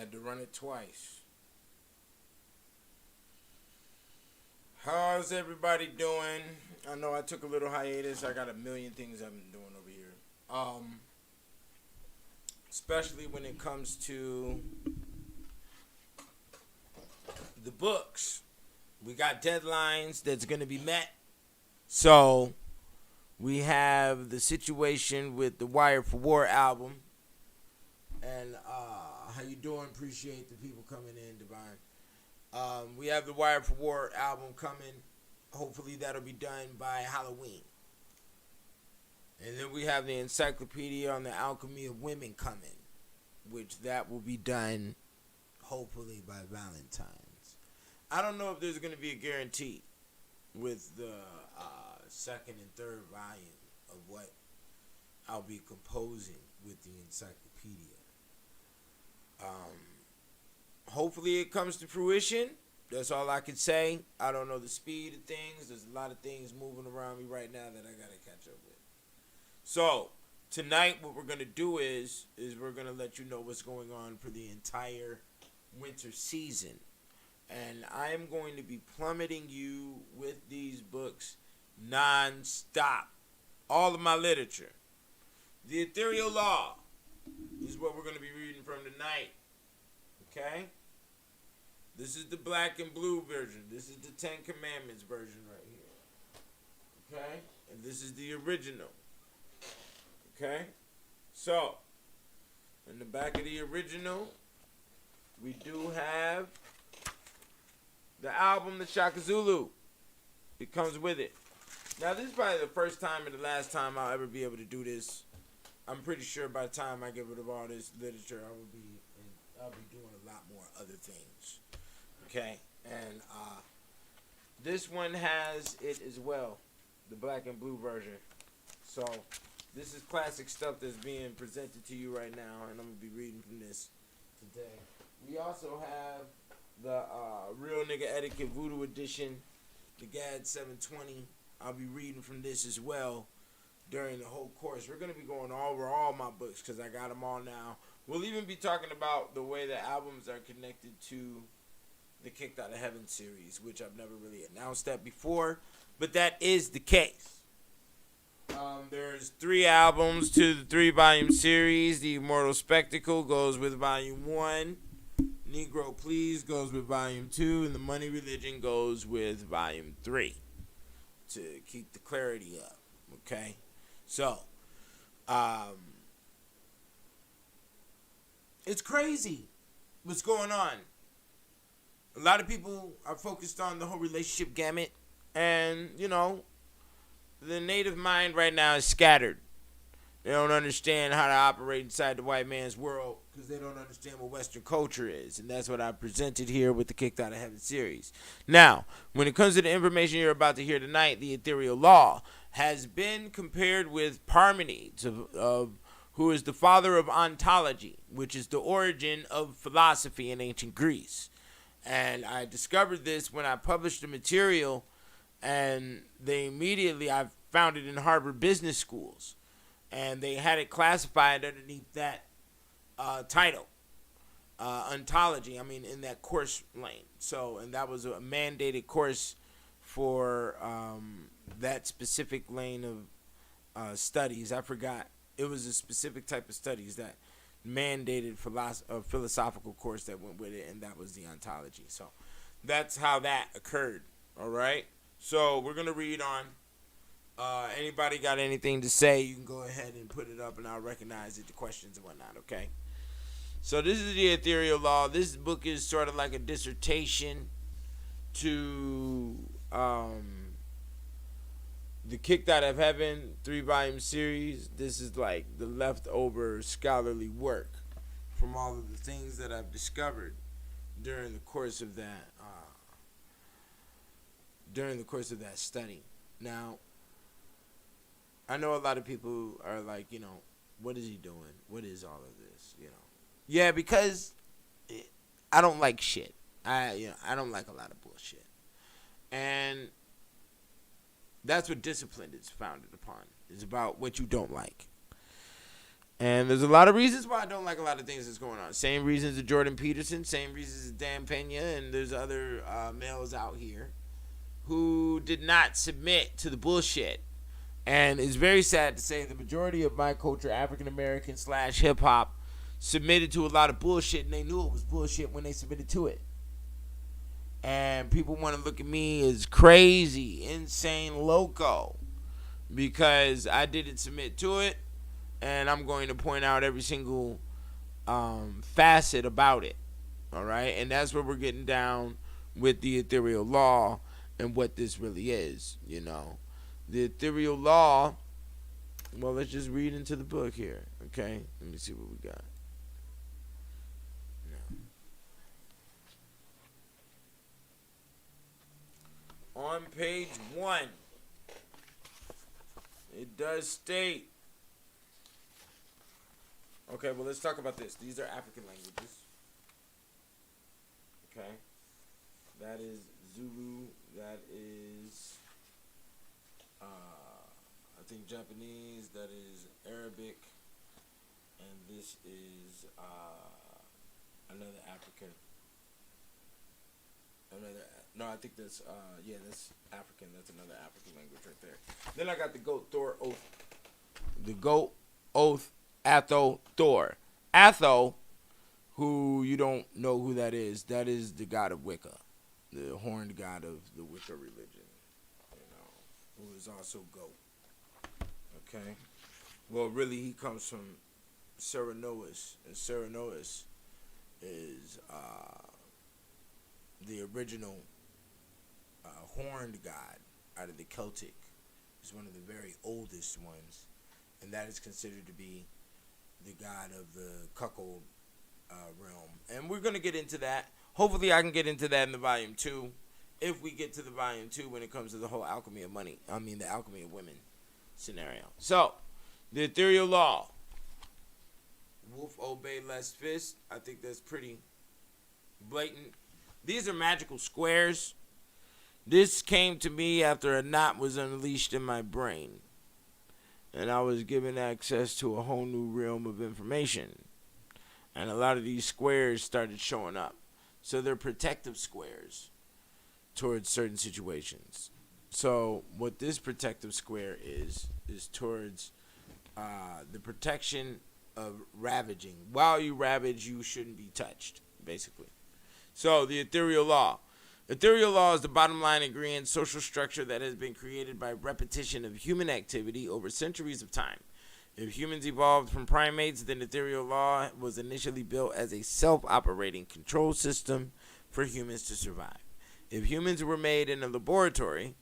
Had to run it twice. How's everybody doing? I know I took a little hiatus. I got a million things I've been doing over here. Especially when it comes to the books. We got deadlines that's going to be met. So we have the situation with the Wire for War album. And how you doing? Appreciate the people coming in, Divine. We have the Wire for War album coming. Hopefully that'll be done by Halloween. And then we have the Encyclopedia on the Alchemy of Women coming, which that will be done hopefully by Valentine's. I don't know if there's going to be a guarantee with the second and third volume of what I'll be composing with the Encyclopedia. Hopefully it comes to fruition. That's all I can say. I don't know the speed of things. There's a lot of things moving around me right now that I got to catch up with. So, tonight what we're going to do is we're going to let you know what's going on for the entire winter season. And I am going to be plummeting you with these books non-stop. All of my literature. The Ethereal Law is what we're going to be reading from tonight. Okay? This is the black and blue version. This is the Ten Commandments version right here. Okay? And this is the original. Okay? So, in the back of the original, we do have the album, The Shaka Zulu. It comes with it. Now, this is probably the first time and the last time I'll ever be able to do this. I'm pretty sure by the time I get rid of all this literature, I'll be doing a lot more other things. Okay? And this one has it as well, the black and blue version. So, this is classic stuff that's being presented to you right now, and I'm going to be reading from this today. We also have the Real Nigga Etiquette Voodoo Edition, the GAD 720. I'll be reading from this as well during the whole course. We're going to be going over all my books because I got them all now. We'll even be talking about the way the albums are connected to the Kicked Out of Heaven series, which I've never really announced that before, but that is the case. There's 3 albums to the 3-volume series. The Immortal Spectacle goes with Volume 1. Negro Please goes with Volume 2. And The Money Religion goes with Volume 3. To keep the clarity up. Okay? So, it's crazy what's going on. A lot of people are focused on the whole relationship gamut. And, you know, the native mind right now is scattered. They don't understand how to operate inside the white man's world because they don't understand what Western culture is. And that's what I presented here with the Kicked Out of Heaven series. Now, when it comes to the information you're about to hear tonight, the Ethereal Law has been compared with Parmenides, who is the father of ontology, which is the origin of philosophy in ancient Greece. And I discovered this when I published the material, and I found it in Harvard Business Schools. And they had it classified underneath that title, ontology. I mean, in that course lane. So, and that was a mandated course for that specific lane of studies. I forgot. It was a specific type of studies that mandated philosophical course that went with it, and that was the ontology. So, that's how that occurred. All right. So, we're going to read on. Anybody got anything to say, you can go ahead and put it up, and I'll recognize it, the questions and whatnot, okay? So this is the Ethereal Law. This book is sort of like a dissertation to the Kicked Out of Heaven 3-volume series. This is like the leftover scholarly work from all of the things that I've discovered during the course of that study. Now, I know a lot of people are like, you know, what is he doing? What is all of this? You know, yeah, because I don't like shit. I don't like a lot of bullshit, and that's what discipline is founded upon. It's about what you don't like, And there's a lot of reasons why I don't like a lot of things that's going on. Same reasons as Jordan Peterson, same reasons as Dan Pena, and there's other males out here who did not submit to the bullshit. And it's very sad to say the majority of my culture, African American / hip hop, submitted to a lot of bullshit, and they knew it was bullshit when they submitted to it. And people want to look at me as crazy, insane, loco, because I didn't submit to it, and I'm going to point out every single facet about it. All right, and that's where we're getting down with the Ethereal Law and what this really is. You know, the Ethereal Law. Well, let's just read into the book here. Okay, let me see what we got. On page 1, it does state. Okay, well, let's talk about this. These are African languages. Okay. That is Zulu. That is, I think, Japanese. That is Arabic. And this is another African. No, I think that's, that's African. That's another African language right there. Then I got the goat Thor oath. The goat oath Atho Thor. Atho, who you don't know who that is the god of Wicca, the horned god of the Wicca religion, who is also goat. Okay? Well, really, he comes from Serenois, and Serenois is the original horned god out of the Celtic. Is one of the very oldest ones, and that is considered to be the god of the cuckold realm. And we're going to get into that. Hopefully I can get into that in the volume 2, if we get to the volume 2 when it comes to the whole alchemy of money. The alchemy of women scenario. So, the Ethereal Law. Wolf obey lest fist. I think that's pretty blatant. These are magical squares. This came to me after a knot was unleashed in my brain, and I was given access to a whole new realm of information. And a lot of these squares started showing up. So they're protective squares towards certain situations. So what this protective square is towards the protection of ravaging. While you ravage, you shouldn't be touched, basically. So the Ethereal Law. Ethereal Law is the bottom line agreeing social structure that has been created by repetition of human activity over centuries of time. If humans evolved from primates, then Ethereal Law was initially built as a self-operating control system for humans to survive. If humans were made in a laboratory,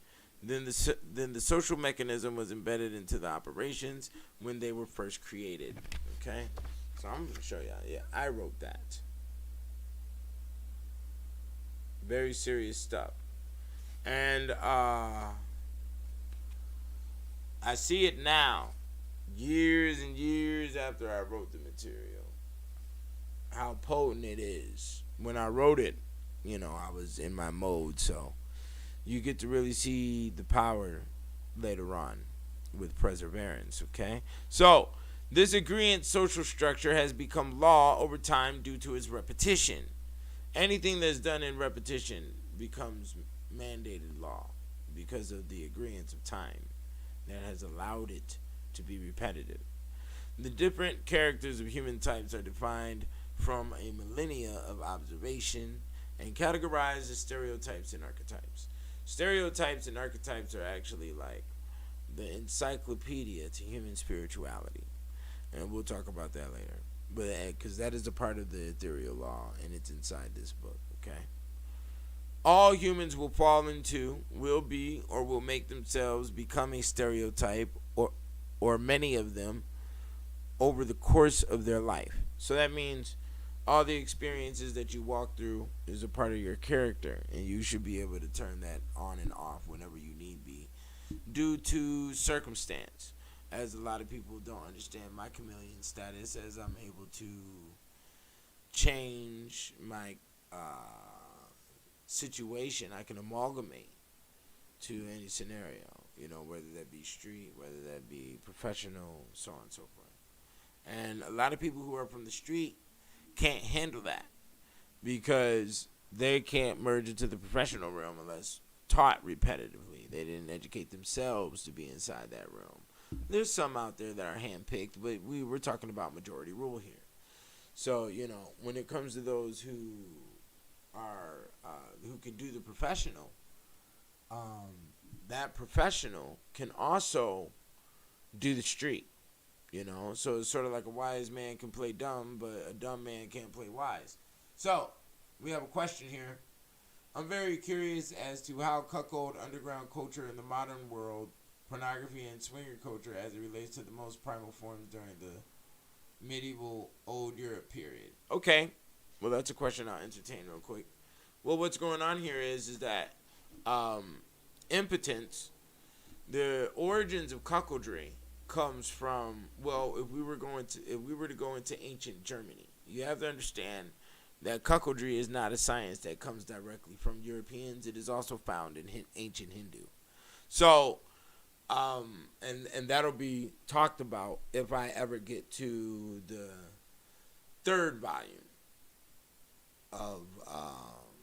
then the social mechanism was embedded into the operations when they were first created. Okay? So I'm going to show y'all. Yeah, I wrote that. Very serious stuff. And I see it now, years and years after I wrote the material, how potent it is. When I wrote it, I was in my mode, so you get to really see the power later on with perseverance, okay? So, this agreeant social structure has become law over time due to its repetition. Anything that's done in repetition becomes mandated law because of the agreement of time that has allowed it to be repetitive. The different characters of human types are defined from a millennia of observation and categorized as stereotypes and archetypes. Stereotypes and archetypes are actually like the encyclopedia to human spirituality. And we'll talk about that later. But because that is a part of the Ethereal Law, and it's inside this book, okay? All humans will fall into, will be, or will make themselves become a stereotype, or many of them, over the course of their life. So that means all the experiences that you walk through is a part of your character, and you should be able to turn that on and off whenever you need be, due to circumstance. As a lot of people don't understand my chameleon status, as I'm able to change my situation. I can amalgamate to any scenario, whether that be street, whether that be professional, so on and so forth. And a lot of people who are from the street can't handle that because they can't merge into the professional realm unless taught repetitively. They didn't educate themselves to be inside that realm. There's some out there that are handpicked, but we're talking about majority rule here. So, when it comes to those who are who can do the professional, that professional can also do the street. So it's sort of like a wise man can play dumb, but a dumb man can't play wise. So we have a question here. I'm very curious as to how cuckold underground culture in the modern world, pornography and swinger culture as it relates to the most primal forms during the medieval Old Europe period. Okay, well that's a question I'll entertain real quick. Well, what's going on here is that impotence, the origins of cuckoldry comes from, well, if we were to go into ancient Germany, you have to understand that cuckoldry is not a science that comes directly from Europeans. It is also found in ancient Hindu. So, and that'll be talked about if I ever get to the third volume of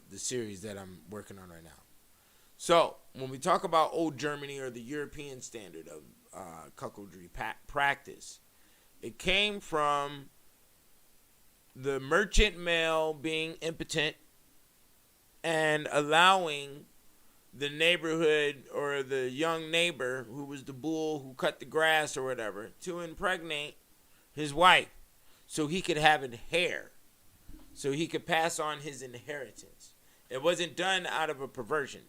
the series that I'm working on right now. So, when we talk about old Germany or the European standard of cuckoldry practice, it came from the merchant male being impotent and allowing the neighborhood or the young neighbor who was the bull who cut the grass or whatever to impregnate his wife so he could have an heir, so he could pass on his inheritance. It wasn't done out of a perversion.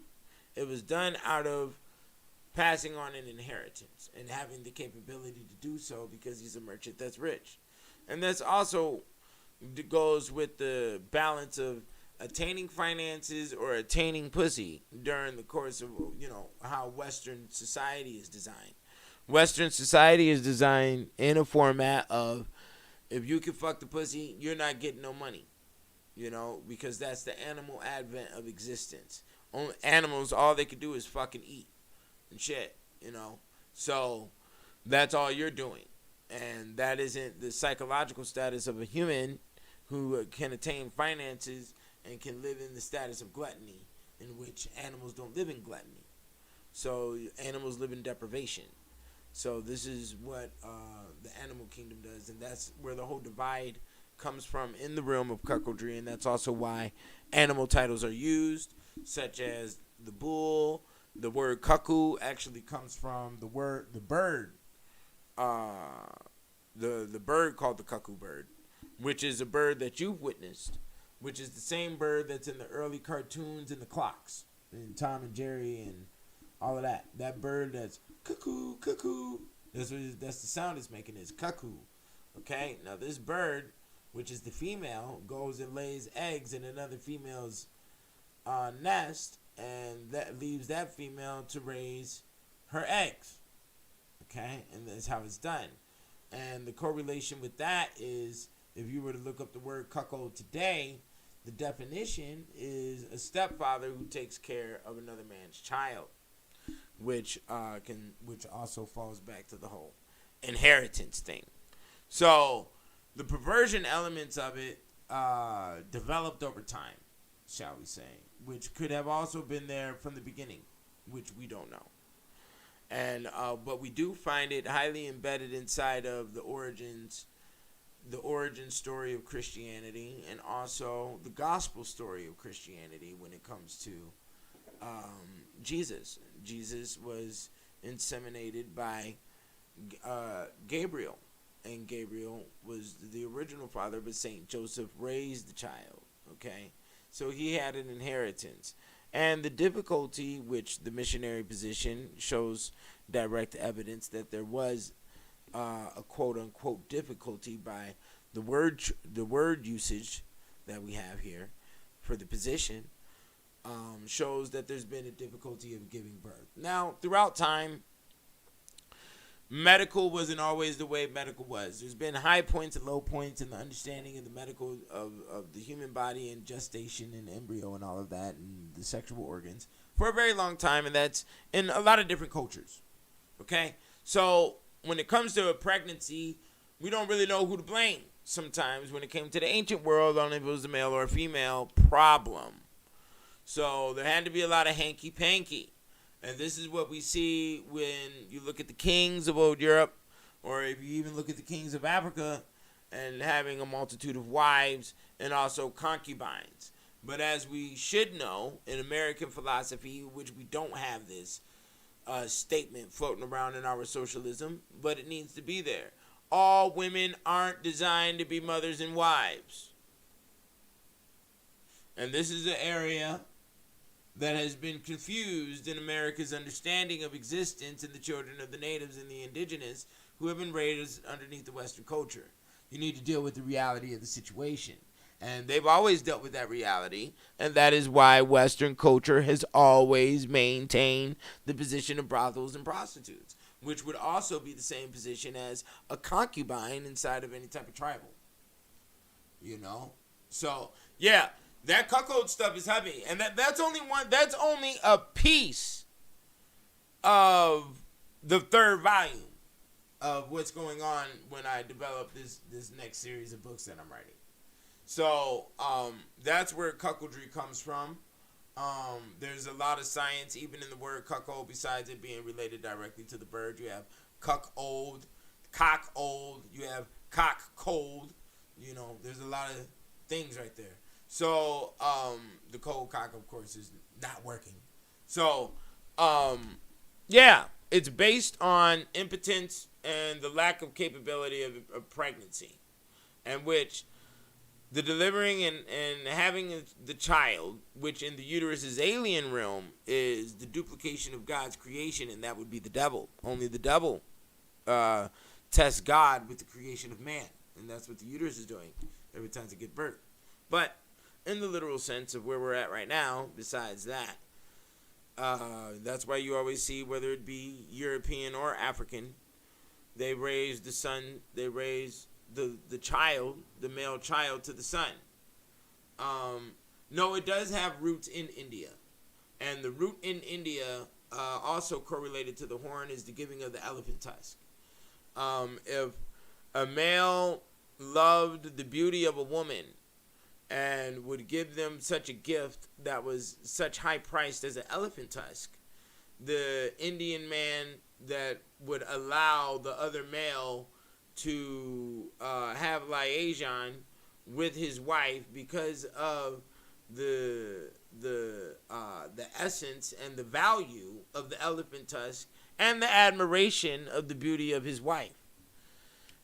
It was done out of passing on an inheritance and having the capability to do so because he's a merchant that's rich. And that's also goes with the balance of attaining finances or attaining pussy during the course of, how Western society is designed. Western society is designed in a format of, if you can fuck the pussy, you're not getting no money, because that's the animal advent of existence. Animals, all they can do is fucking eat and shit, so that's all you're doing. And that isn't the psychological status of a human who can attain finances and can live in the status of gluttony, in which animals don't live in gluttony. So animals live in deprivation. So this is what the animal kingdom does, and that's where the whole divide comes from in the realm of cuckoldry, and that's also why animal titles are used, such as the bull. The word cuckoo actually comes from the bird. The bird called the cuckoo bird, which is a bird that you've witnessed, which is the same bird that's in the early cartoons and the clocks, and Tom and Jerry and all of that. That bird that's cuckoo, cuckoo. That's the sound it's making, is cuckoo. Okay? Now this bird, which is the female, goes and lays eggs in another female's nest, and that leaves that female to raise her eggs. Okay? And that's how it's done. And the correlation with that is, if you were to look up the word cuckold today, the definition is a stepfather who takes care of another man's child, which also falls back to the whole inheritance thing. So the perversion elements of it developed over time, shall we say, which could have also been there from the beginning, which we don't know. And but we do find it highly embedded inside of the origin story of Christianity, and also the gospel story of Christianity when it comes to Jesus. Jesus was inseminated by Gabriel, and Gabriel was the original father, but Saint Joseph raised the child. Okay, so he had an inheritance. And the difficulty, which the missionary position shows direct evidence that there was a quote-unquote difficulty by the word usage that we have here for the position, shows that there's been a difficulty of giving birth. Now, throughout time, medical wasn't always the way medical was. There's been high points and low points in the understanding of the medical of the human body and gestation and embryo and all of that and the sexual organs for a very long time, and that's in a lot of different cultures. Okay? So when it comes to a pregnancy, we don't really know who to blame sometimes when it came to the ancient world on if it was a male or a female problem. So there had to be a lot of hanky-panky. And this is what we see when you look at the kings of old Europe, or if you even look at the kings of Africa, and having a multitude of wives and also concubines. But as we should know, in American philosophy, which we don't have this statement floating around in our socialism, but it needs to be there. All women aren't designed to be mothers and wives. And this is an area that has been confused in America's understanding of existence and the children of the natives and the indigenous who have been raised underneath the Western culture. You need to deal with the reality of the situation. And they've always dealt with that reality, and that is why Western culture has always maintained the position of brothels and prostitutes, which would also be the same position as a concubine inside of any type of tribal. You know? So, yeah. That cuckold stuff is heavy, and that's only a piece of the third volume of what's going on when I develop this next series of books that I'm writing. So that's where cuckoldry comes from. There's a lot of science even in the word cuckold. Besides it being related directly to the bird, you have cuckold, cockold. You have cock cold. You know, there's a lot of things right there. So, the cold cock, of course, is not working. So, yeah, it's based on impotence and the lack of capability of pregnancy, and which the delivering and having the child, which in the uterus's alien realm is the duplication of God's creation, and that would be the devil. Only the devil tests God with the creation of man, and that's what the uterus is doing every time to give birth. But in the literal sense of where we're at right now, besides that, that's why you always see, whether it be European or African, they raise the son, they raise the child, the male child, to the sun. No, it does have roots in India. And the root in India, also correlated to the horn, is the giving of the elephant tusk. If a male loved the beauty of a woman and would give them such a gift that was such high priced as an elephant tusk, the Indian man that would allow the other male to have liaison with his wife because of the essence and the value of the elephant tusk and the admiration of the beauty of his wife.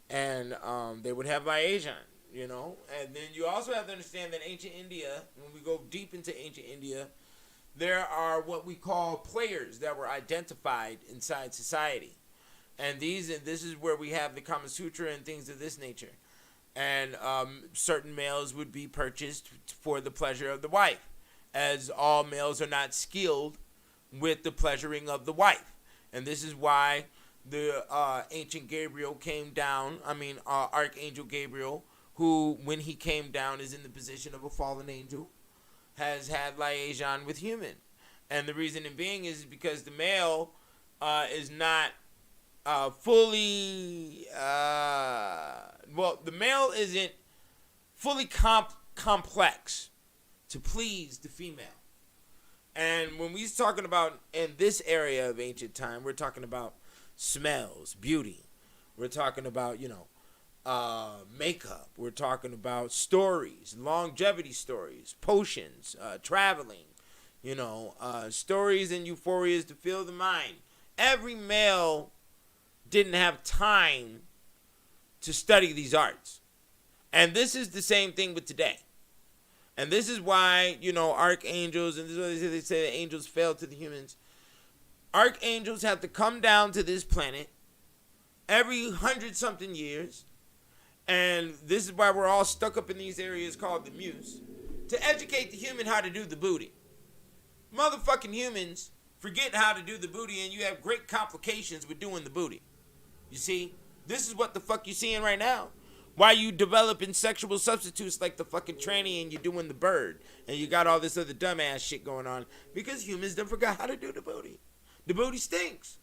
And they would have liaison. You know, and then you also have to understand that ancient India, when we go deep into ancient India, there are what we call players that were identified inside society. And this is where we have the Kama Sutra and things of this nature. And certain males would be purchased for the pleasure of the wife, as all males are not skilled with the pleasuring of the wife. And this is why the ancient Gabriel came down, Archangel Gabriel, who, when he came down, is in the position of a fallen angel, has had liaison with human. And the reason being is because the male is not fully... the male isn't fully complex to please the female. And when we're talking about, in this area of ancient time, we're talking about smells, beauty. We're talking about, makeup. We're talking about stories, longevity stories, potions, traveling, stories and euphorias to fill the mind. Every male didn't have time to study these arts. And this is the same thing with today. And this is why, archangels, and this is why they say that angels fail to the humans. Archangels have to come down to this planet every 100-something years. And this is why we're all stuck up in these areas called the muse, to educate the human how to do the booty. Motherfucking humans forget how to do the booty, and you have great complications with doing the booty. You see, this is what the fuck you're seeing right now. Why you developing sexual substitutes like the fucking tranny and you're doing the bird, and you got all this other dumbass shit going on, because humans done forgot how to do the booty. The booty stinks,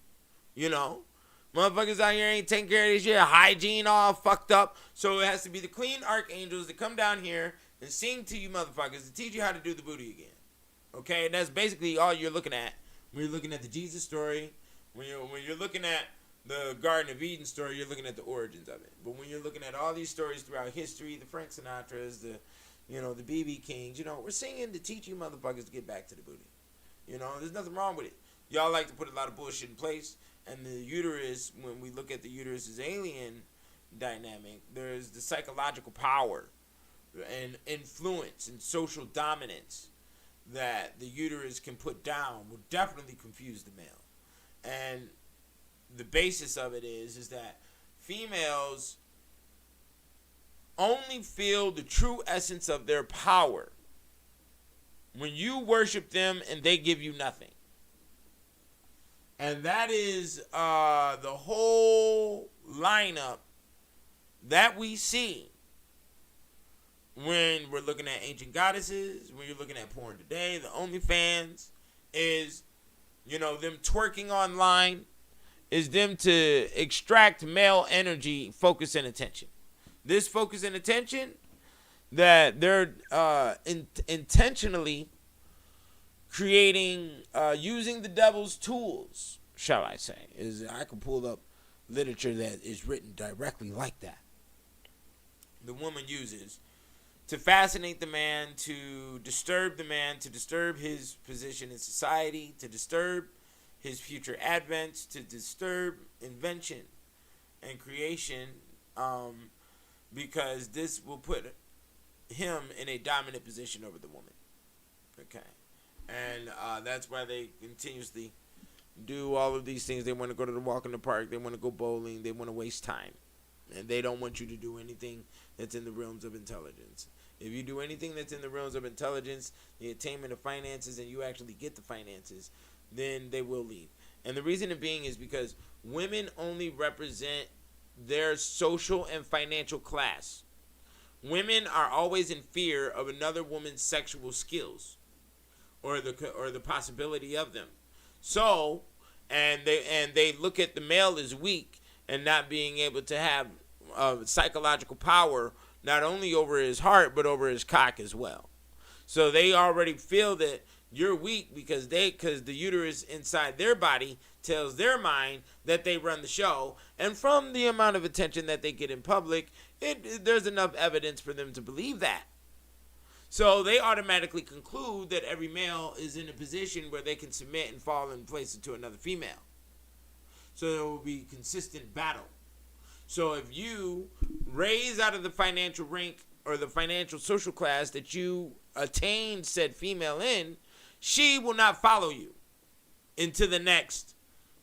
Motherfuckers out here ain't taking care of this shit. Hygiene all fucked up. So it has to be the clean archangels that come down here and sing to you motherfuckers to teach you how to do the booty again. Okay, and that's basically all you're looking at when you're looking at the Jesus story. When you're looking at the Garden of Eden story, you're looking at the origins of it. But when you're looking at all these stories throughout history, the Frank Sinatras, the B.B. Kings, we're singing to teach you motherfuckers to get back to the booty. There's nothing wrong with it. Y'all like to put a lot of bullshit in place, and the uterus, when we look at the uterus's alien dynamic, there's the psychological power and influence and social dominance that the uterus can put down will definitely confuse the male. And the basis of it is that females only feel the true essence of their power when you worship them and they give you nothing. And that is the whole lineup that we see when we're looking at ancient goddesses, when you're looking at porn today. The OnlyFans is, them twerking online, is them to extract male energy, focus, and attention. This focus and attention that they're intentionally creating, using the devil's tools, shall I say. I can pull up literature that is written directly like that. The woman uses to fascinate the man, to disturb the man, to disturb his position in society, to disturb his future advents, to disturb invention and creation, because this will put him in a dominant position over the woman. Okay. And that's why they continuously do all of these things. They want to go to the walk in the park. They want to go bowling. They want to waste time. And they don't want you to do anything that's in the realms of intelligence. If you do anything that's in the realms of intelligence, the attainment of finances, and you actually get the finances, then they will leave. And the reason being is because women only represent their social and financial class. Women are always in fear of another woman's sexual skills or the possibility of them. So, and they look at the male as weak and not being able to have psychological power not only over his heart but over his cock as well. So they already feel that you're weak because the uterus inside their body tells their mind that they run the show, and from the amount of attention that they get in public, there's enough evidence for them to believe that. So they automatically conclude that every male is in a position where they can submit and fall in place into another female. So there will be consistent battle. So if you raise out of the financial rank or the financial social class that you attained said female in, she will not follow you into the next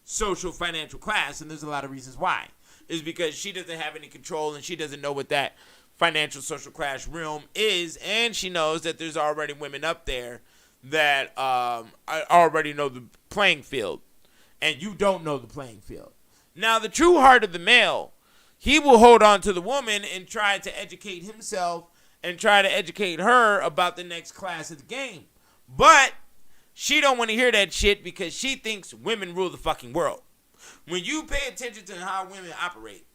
social financial class. And there's a lot of reasons why. It's because she doesn't have any control and she doesn't know what that financial social class realm is. And she knows that there's already women up there that already know the playing field. And you don't know the playing field. Now, the true heart of the male, he will hold on to the woman and try to educate himself and try to educate her about the next class of the game. But she don't want to hear that shit because she thinks women rule the fucking world. When you pay attention to how women operate,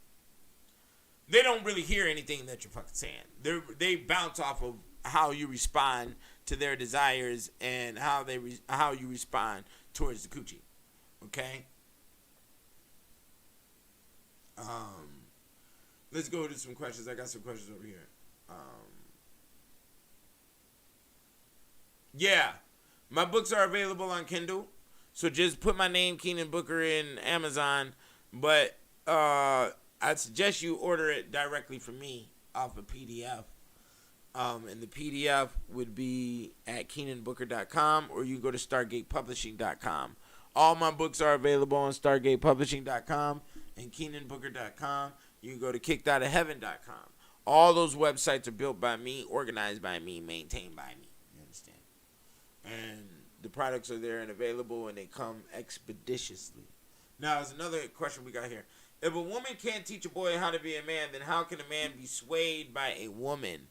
they don't really hear anything that you're fucking saying. They bounce off of how you respond to their desires and how you respond towards the coochie. Okay? Let's go to some questions. I got some questions over here. Yeah. My books are available on Kindle. So just put my name, Keenan Booker, in Amazon. But I'd suggest you order it directly from me off of PDF. And the PDF would be at KeenanBooker.com, or you can go to StargatePublishing.com. All my books are available on StargatePublishing.com and KeenanBooker.com. You can go to KickedOutOfHeaven.com. All those websites are built by me, organized by me, maintained by me. You understand? And the products are there and available, and they come expeditiously. Now, there's another question we got here. If a woman can't teach a boy how to be a man, then how can a man be swayed by a woman?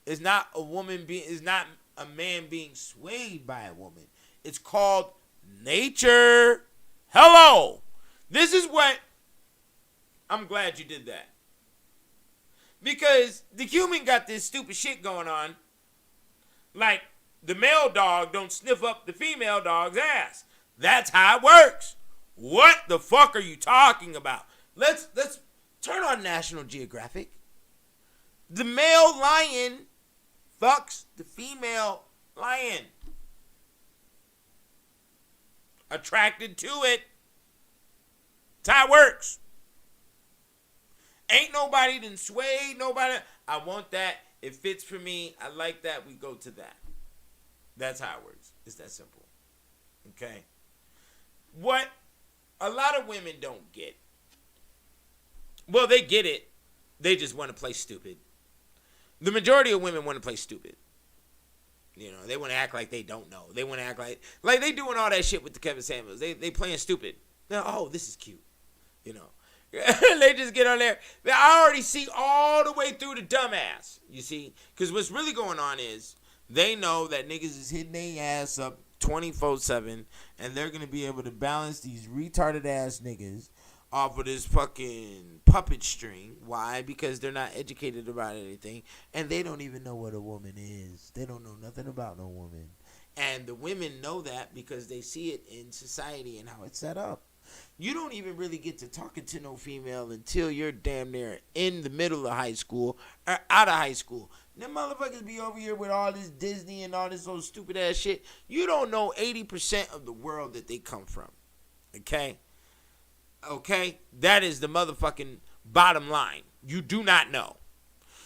It's not a man being swayed by a woman. It's called nature. Hello. This is what, I'm glad you did that. Because the human got this stupid shit going on. Like, the male dog don't sniff up the female dog's ass. That's how it works. What the fuck are you talking about? Let's turn on National Geographic. The male lion fucks the female lion. Attracted to it. That's how it works. Ain't nobody done swayed, nobody. I want that. It fits for me. I like that. We go to that. That's how it works. It's that simple. Okay? What a lot of women don't get. Well, they get it. They just want to play stupid. The majority of women want to play stupid. You know, they want to act like they don't know. They want to act like they doing all that shit with the Kevin Samuels. They playing stupid. Now, oh, this is cute. You know. They just get on there. I already see all the way through the dumbass. You see? Because what's really going on is they know that niggas is hitting their ass up 24/7, and they're going to be able to balance these retarded ass niggas off of this fucking puppet string. Why? Because they're not educated about anything, and they don't even know what a woman is. They don't know nothing about no woman. And the women know that because they see it in society and how it's set up. You don't even really get to talking to no female until you're damn near in the middle of high school or out of high school. Them motherfuckers be over here with all this Disney and all this old stupid ass shit. You don't know 80% of the world that they come from. Okay? Okay? That is the motherfucking bottom line. You do not know.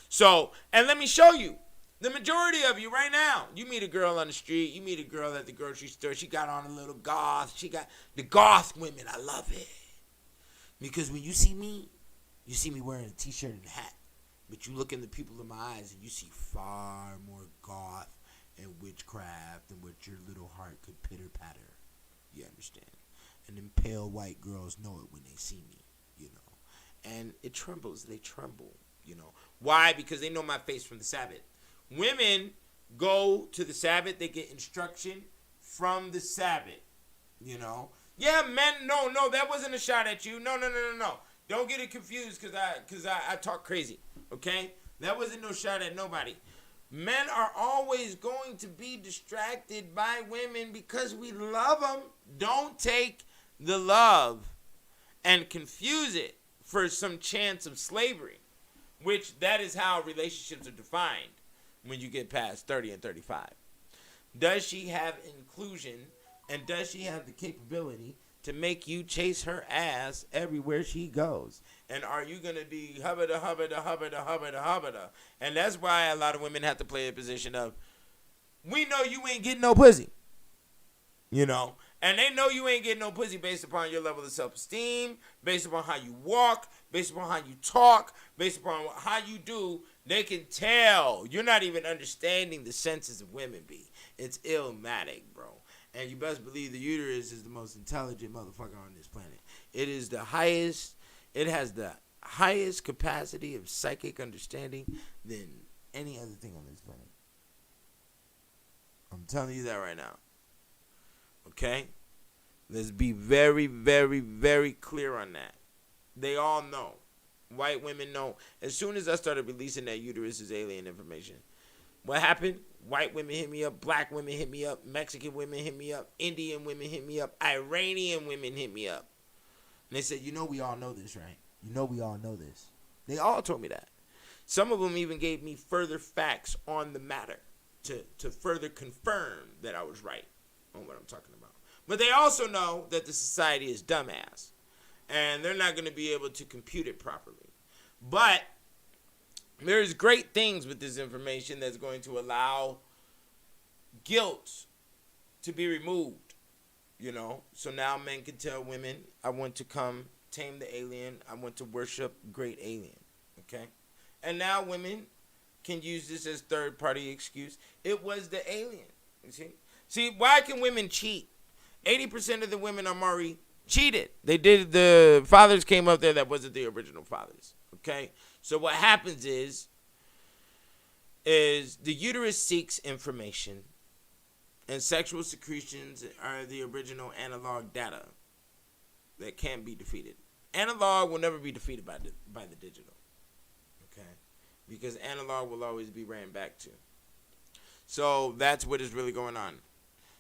So, and let me show you. The majority of you right now, you meet a girl on the street, you meet a girl at the grocery store, she got on a little goth, she got the goth women, I love it. Because when you see me wearing a t-shirt and a hat, but you look in the people in my eyes and you see far more goth and witchcraft than what your little heart could pitter-patter. You understand? And them pale white girls know it when they see me, you know. And it trembles, they tremble, you know. Why? Because they know my face from the Sabbath. Women go to the Sabbath. They get instruction from the Sabbath. You know? Yeah, men, no, that wasn't a shot at you. No. Don't get it confused because I talk crazy. Okay? That wasn't no shot at nobody. Men are always going to be distracted by women because we love them. Don't take the love and confuse it for some chance of slavery, which that is how relationships are defined. When you get past 30 and 35. Does she have inclusion and does she have the capability to make you chase her ass everywhere she goes? And are you going to be hubba-da? And that's why a lot of women have to play a position of, we know you ain't getting no pussy. You know? And they know you ain't getting no pussy based upon your level of self-esteem, based upon how you walk, based upon how you talk, based upon how you do. They can tell. You're not even understanding the senses of women, B. It's illmatic, bro. And you best believe the uterus is the most intelligent motherfucker on this planet. It is the highest, it has the highest capacity of psychic understanding than any other thing on this planet. I'm telling you that right now. Okay? Let's be very, very, very clear on that. They all know. White women know. As soon as I started releasing that uterus is alien information, what happened? White women hit me up. Black women hit me up. Mexican women hit me up. Indian women hit me up. Iranian women hit me up. And they said, you know we all know this, right? You know we all know this. They all told me that. Some of them even gave me further facts on the matter to further confirm that I was right on what I'm talking about. But they also know that the society is dumbass. And they're not going to be able to compute it properly. But there's great things with this information that's going to allow guilt to be removed. You know, so now men can tell women, I want to come tame the alien. I want to worship great alien. Okay? And now women can use this as third-party excuse. It was the alien. You see? See, why can women cheat? 80% of the women are Maury cheated. They did, the fathers came up there that wasn't the original fathers. Okay? So what happens is the uterus seeks information, and sexual secretions are the original analog data. that can't be defeated. Analog will never be defeated by the digital. Okay? Because analog will always be ran back to. So that's what is really going on.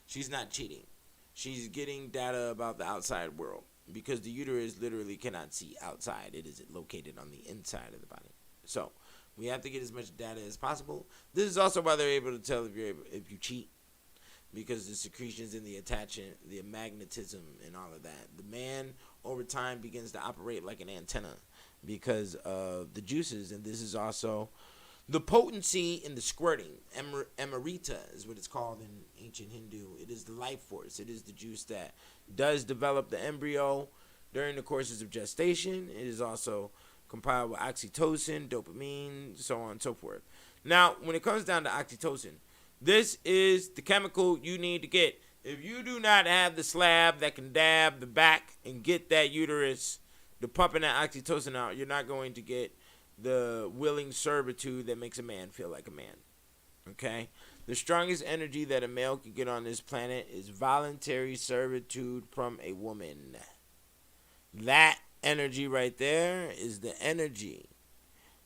She's not cheating. She's getting data about the outside world. Because the uterus literally cannot see outside. It is located on the inside of the body. So we have to get as much data as possible. This is also why they're able to tell if you cheat. Because the secretions and the attachment, the magnetism and all of that. The man over time begins to operate like an antenna because of the juices. And this is also the potency in the squirting. Emerita is what it's called in ancient Hindu. It is the life force. It is the juice that does develop the embryo during the courses of gestation. It is also compiled with oxytocin, dopamine, so on and so forth. Now, when it comes down to oxytocin, this is the chemical you need to get. If you do not have the slab that can dab the back and get that uterus, the pumping that oxytocin out, you're not going to get the willing servitude that makes a man feel like a man. Okay? The strongest energy that a male can get on this planet is voluntary servitude from a woman. That energy right there is the energy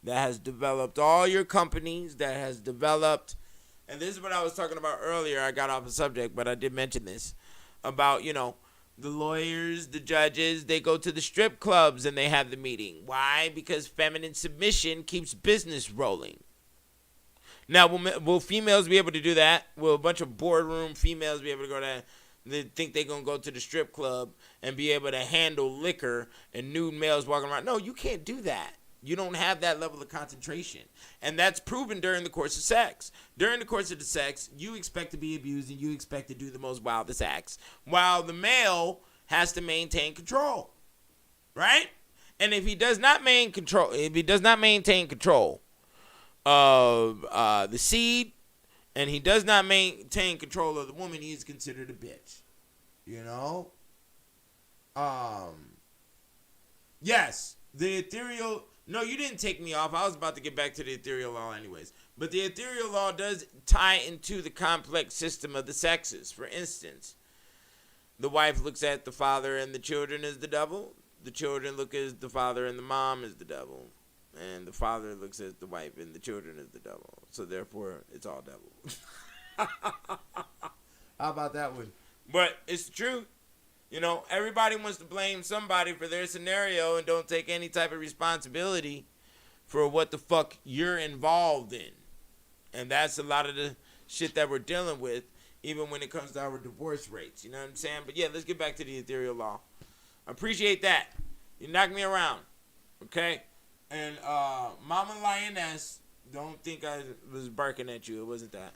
that has developed all your companies, that has developed. And this is what I was talking about earlier. I got off the subject, but I did mention this. About, the lawyers, the judges, they go to the strip clubs and they have the meeting. Why? Because feminine submission keeps business rolling. Now, will females be able to do that? Will a bunch of boardroom females be able to go there? They think they're going to go to the strip club and be able to handle liquor and nude males walking around. No, you can't do that. You don't have that level of concentration. And that's proven during the course of sex. During the course of the sex, you expect to be abused and you expect to do the most wildest acts, while the male has to maintain control. Right? And if he does not maintain control of the seed, and he does not maintain control of the woman, he is considered a bitch. Yes, the ethereal. No, you didn't take me off. I was about to get back to the ethereal law anyways. But the ethereal law does tie into the complex system of the sexes. For instance, the wife looks at the father and the children as the devil. The children look at the father and the mom as the devil. And the father looks at the wife and the children as the devil. So therefore, it's all devil. How about that one? But it's the truth. Everybody wants to blame somebody for their scenario and don't take any type of responsibility for what the fuck you're involved in. And that's a lot of the shit that we're dealing with, even when it comes to our divorce rates. You know what I'm saying? But yeah, let's get back to the ethereal law. I appreciate that. You knocked me around. Okay? And Mama Lioness, don't think I was barking at you. It wasn't that.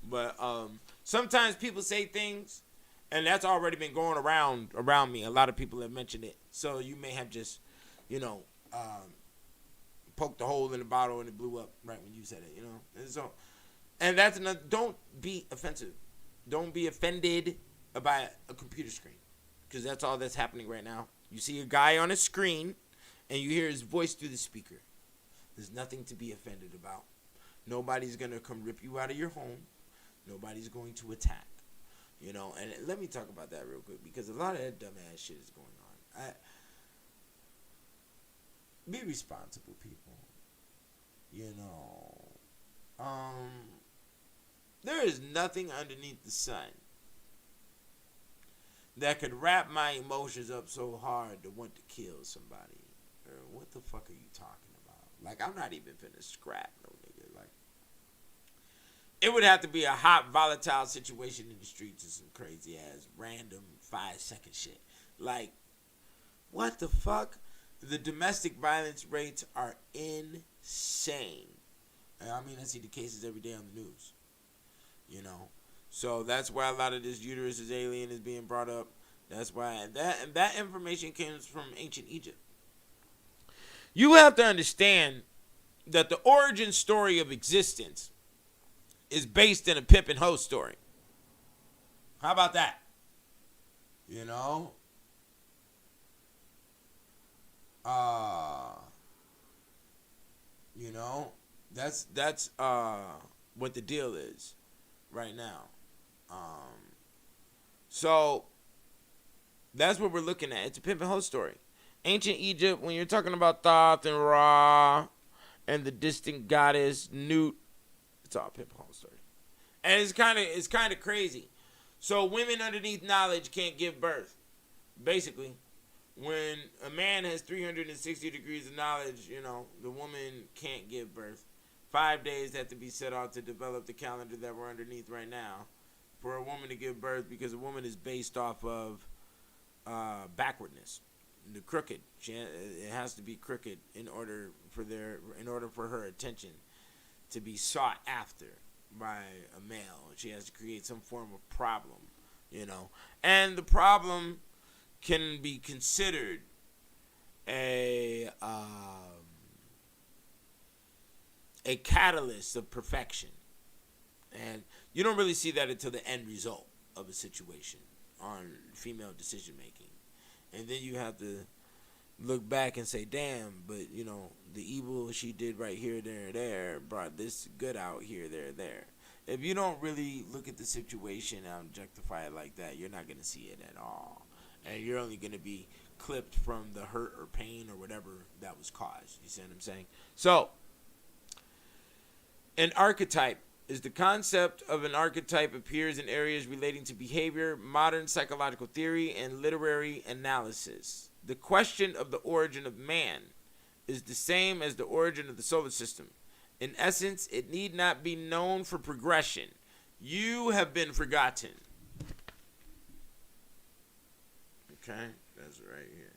But sometimes people say things, and that's already been going around me. A lot of people have mentioned it. So you may have just, poked a hole in the bottle and it blew up right when you said it, And that's another. Don't be offensive. Don't be offended by a computer screen, because that's all that's happening right now. You see a guy on a screen, and you hear his voice through the speaker. There's nothing to be offended about. Nobody's going to come rip you out of your home. Nobody's going to attack. And let me talk about that real quick, because a lot of that dumbass shit is going on. Be responsible, people. There is nothing underneath the sun that could wrap my emotions up so hard to want to kill somebody. Or what the fuck are you talking about? Like, I'm not even finna scrap no nigga. Like, it would have to be a hot, volatile situation in the streets and some crazy ass, random 5-second shit. Like, what the fuck? The domestic violence rates are insane. I see the cases every day on the news. So that's why a lot of this uterus is alien is being brought up. That's why that information comes from ancient Egypt. You have to understand that the origin story of existence is based in a pimp and hoe story. How about that? That's what the deal is right now. So That's what we're looking at. It's a pimp and hoe story. Ancient Egypt, when you're talking about Thoth and Ra and the distant goddess Nut, it's all pimp and hoe story. And it's kind of crazy. So women underneath knowledge can't give birth. Basically, when a man has 360 degrees of knowledge, the woman can't give birth. 5 days have to be set out to develop the calendar that we're underneath right now for a woman to give birth, because a woman is based off of backwardness, the crooked. It has to be crooked in order for her attention to be sought after by a male. She has to create some form of problem, and the problem can be considered a catalyst of perfection. And you don't really see that until the end result of a situation on female decision making. And then you have to look back and say, damn, but the evil she did right here, there brought this good out here, there. If you don't really look at the situation and objectify it like that, you're not going to see it at all. And you're only going to be clipped from the hurt or pain or whatever that was caused. You see what I'm saying? So, an archetype is the concept of an archetype appears in areas relating to behavior, modern psychological theory, and literary analysis. The question of the origin of man is the same as the origin of the solar system. In essence, it need not be known for progression. You have been forgotten. Okay, that's right here.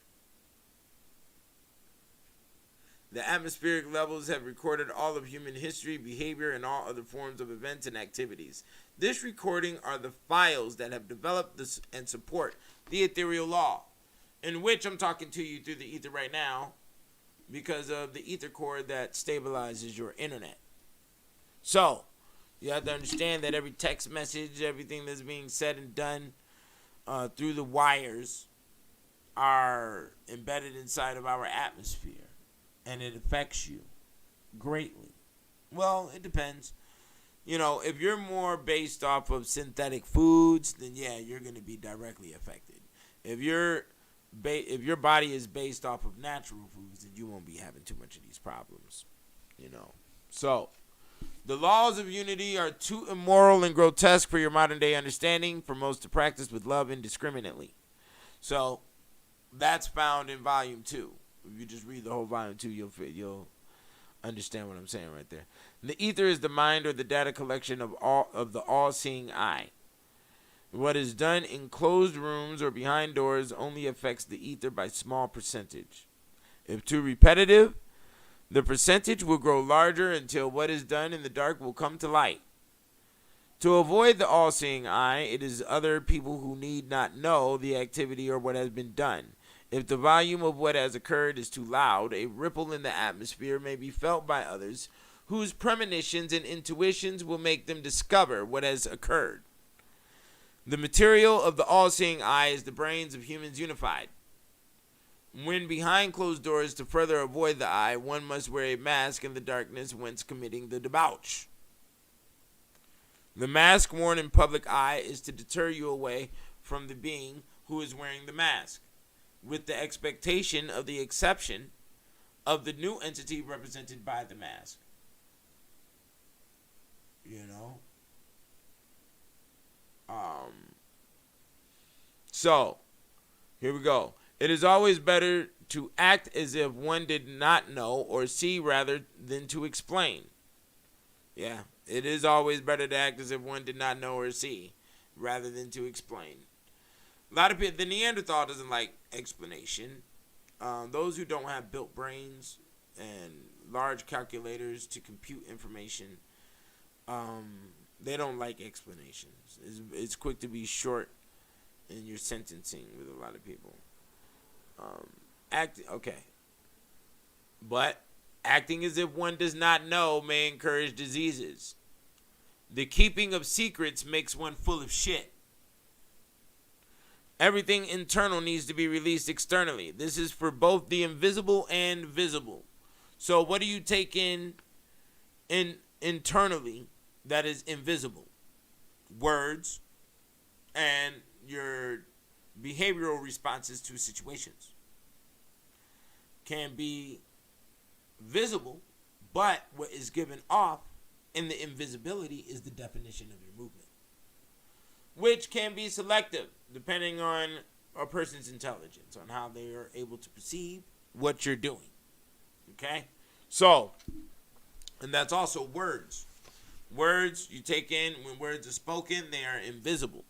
The atmospheric levels have recorded all of human history, behavior, and all other forms of events and activities. This recording are the files that have developed this and support the Ethereal Law, in which I'm talking to you through the ether right now because of the ether core that stabilizes your internet. So, you have to understand that every text message, everything that's being said and done through the wires are embedded inside of our atmosphere. And it affects you greatly. Well, it depends. If you're more based off of synthetic foods, then yeah, you're going to be directly affected. If your body is based off of natural foods, then you won't be having too much of these problems. So, the laws of unity are too immoral and grotesque for your modern day understanding, for most to practice with love indiscriminately. So, that's found in volume 2. If you just read the whole volume 2, you'll understand what I'm saying right there. The ether is the mind or the data collection of the all-seeing eye. What is done in closed rooms or behind doors only affects the ether by small percentage. If too repetitive, the percentage will grow larger until what is done in the dark will come to light. To avoid the all-seeing eye, it is other people who need not know the activity or what has been done. If the volume of what has occurred is too loud, a ripple in the atmosphere may be felt by others whose premonitions and intuitions will make them discover what has occurred. The material of the all-seeing eye is the brains of humans unified. When behind closed doors, to further avoid the eye, one must wear a mask in the darkness whence committing the debauch. The mask worn in public eye is to deter you away from the being who is wearing the mask, with the expectation of the exception of the new entity represented by the mask. So, here we go. It is always better to act as if one did not know or see rather than to explain. Yeah, it is always better to act as if one did not know or see rather than to explain. A lot of people, the Neanderthal doesn't like explanation. Those who don't have built brains and large calculators to compute information, they don't like explanations. It's quick to be short in your sentencing with a lot of people. But acting as if one does not know may encourage diseases. The keeping of secrets makes one full of shit. Everything internal needs to be released externally. This is for both the invisible and visible. So what do you take in internally that is invisible? Words and your behavioral responses to situations. Can be visible, but what is given off in the invisibility is the definition of your movement, which can be selective depending on a person's intelligence, on how they are able to perceive what you're doing. Okay? So, and that's also words. Words you take in, when words are spoken, they are invisible.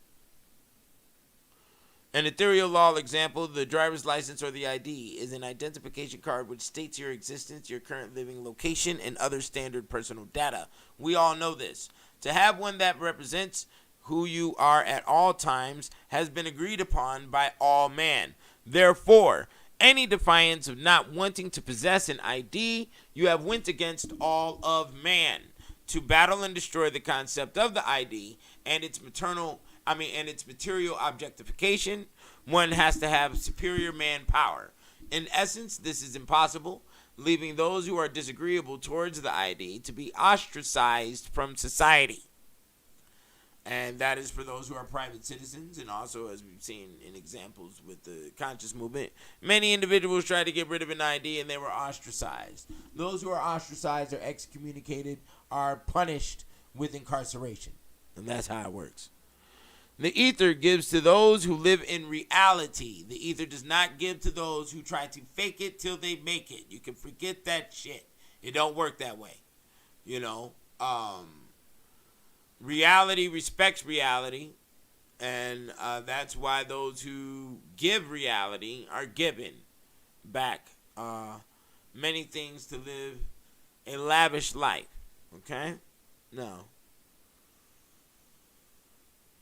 An Ethereal Law example, the driver's license or the ID is an identification card which states your existence, your current living location, and other standard personal data. We all know this. To have one that represents who you are at all times has been agreed upon by all man. Therefore, any defiance of not wanting to possess an ID, you have went against all of man. To battle and destroy the concept of the ID and its material objectification, one has to have superior manpower. In essence, this is impossible, leaving those who are disagreeable towards the ID to be ostracized from society. And that is for those who are private citizens, and also, as we've seen in examples with the conscious movement, many individuals tried to get rid of an ID and they were ostracized. Those who are ostracized or excommunicated are punished with incarceration. And that's how it works. The ether gives to those who live in reality. The ether does not give to those who try to fake it till they make it. You can forget that shit. It don't work that way. You know, reality respects reality, and that's why those who give reality are given back many things to live a lavish life. Okay? No.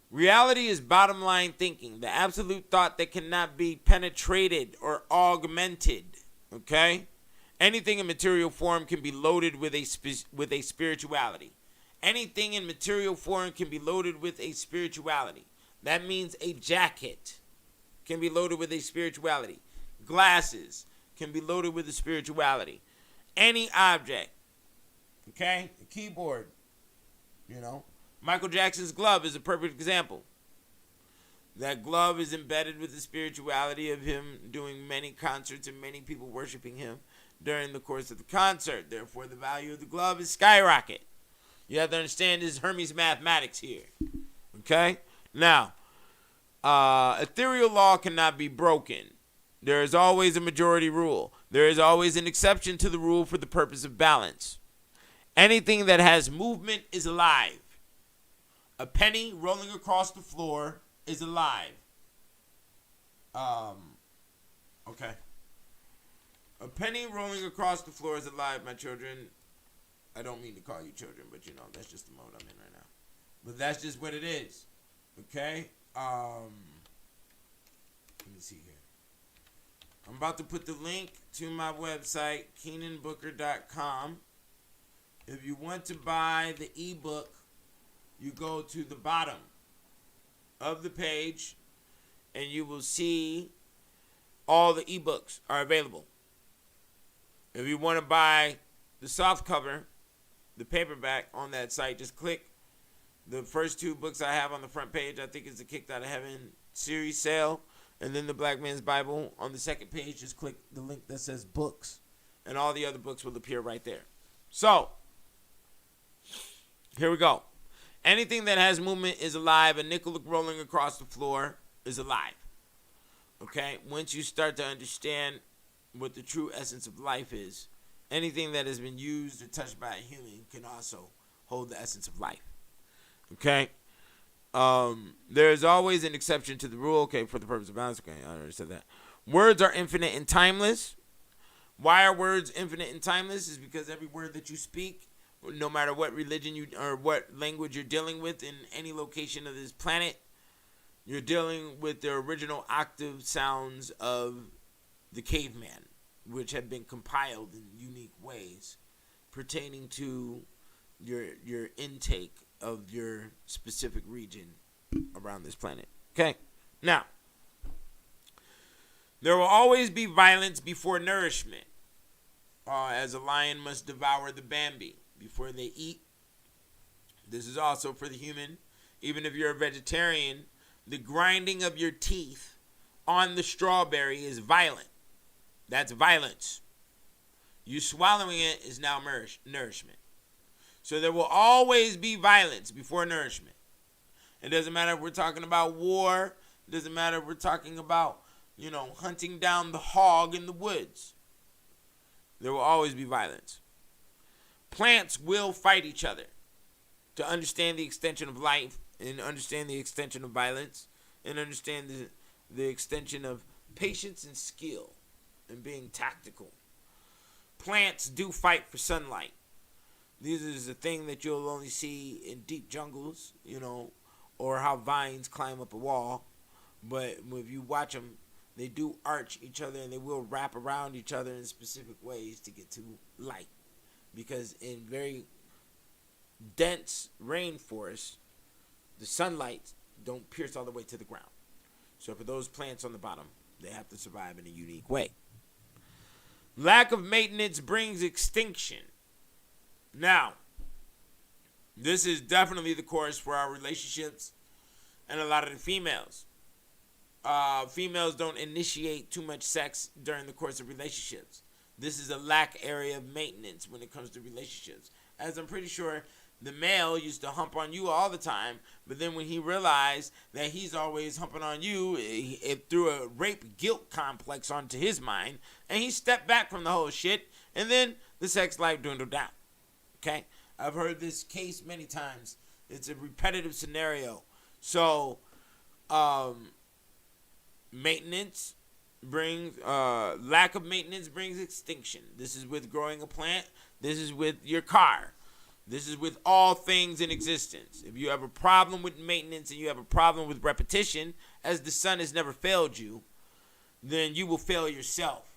Reality is bottom line thinking, the absolute thought that cannot be penetrated or augmented. Okay? Anything in material form can be loaded with a spirituality. Anything in material form can be loaded with a spirituality. That means a jacket can be loaded with a spirituality. Glasses can be loaded with a spirituality. Any object. Okay? A keyboard. You know? Michael Jackson's glove is a perfect example. That glove is embedded with the spirituality of him doing many concerts and many people worshiping him during the course of the concert. Therefore, the value of the glove is skyrocket. You have to understand this Hermes mathematics here. Okay? Now, ethereal law cannot be broken. There is always a majority rule. There is always an exception to the rule for the purpose of balance. Anything that has movement is alive. A penny rolling across the floor is alive. Okay. A penny rolling across the floor is alive, my children. I don't mean to call you children, but you know, that's just the mode I'm in right now. But that's just what it is. Okay? Let me see here. I'm about to put the link to my website, KeenanBooker.com. If you want to buy the ebook, you go to the bottom of the page and you will see all the ebooks are available. If you want to buy the soft cover, the paperback on that site, just click the first two books I have on the front page. I think it's the Kicked Out of Heaven series sale, and then the Black Man's Bible. On the second page, just click the link that says books, and all the other books will appear right there. So, here we go. Anything that has movement is alive. A nickel rolling across the floor is alive. Okay? Once you start to understand what the true essence of life is, anything that has been used or touched by a human can also hold the essence of life. Okay? There is always an exception to the rule. Okay, for the purpose of balance. Okay, I already said that. Words are infinite and timeless. Why are words infinite and timeless? Is because every word that you speak, no matter what religion you or what language you're dealing with in any location of this planet, you're dealing with the original octave sounds of the caveman, which have been compiled in unique ways pertaining to your intake of your specific region around this planet. Okay? Now, there will always be violence before nourishment, as a lion must devour the Bambi before they eat. This is also for the human. Even if you're a vegetarian, the grinding of your teeth on the strawberry is violent. That's violence. You swallowing it is now nourishment. So there will always be violence before nourishment. It doesn't matter if we're talking about war. It doesn't matter if we're talking about, hunting down the hog in the woods. There will always be violence. Plants will fight each other to understand the extension of life and understand the extension of violence and understand the extension of patience and skill and being tactical. Plants do fight for sunlight. This is a thing that you'll only see in deep jungles, or how vines climb up a wall. But if you watch them, they do arch each other and they will wrap around each other in specific ways to get to light. Because in very dense rainforests, the sunlight don't pierce all the way to the ground. So for those plants on the bottom, they have to survive in a unique way. Lack of maintenance brings extinction. Now, this is definitely the course for our relationships and a lot of the females. Females don't initiate too much sex during the course of relationships. This is a lack area of maintenance when it comes to relationships. As I'm pretty sure the male used to hump on you all the time, but then when he realized that he's always humping on you, it threw a rape guilt complex onto his mind, and he stepped back from the whole shit, and then the sex life dwindled down. Okay? I've heard this case many times. It's a repetitive scenario. So, maintenance brings, lack of maintenance brings extinction. This is with growing a plant. This is with your car. This is with all things in existence. If you have a problem with maintenance and you have a problem with repetition, as the sun has never failed you, then you will fail yourself.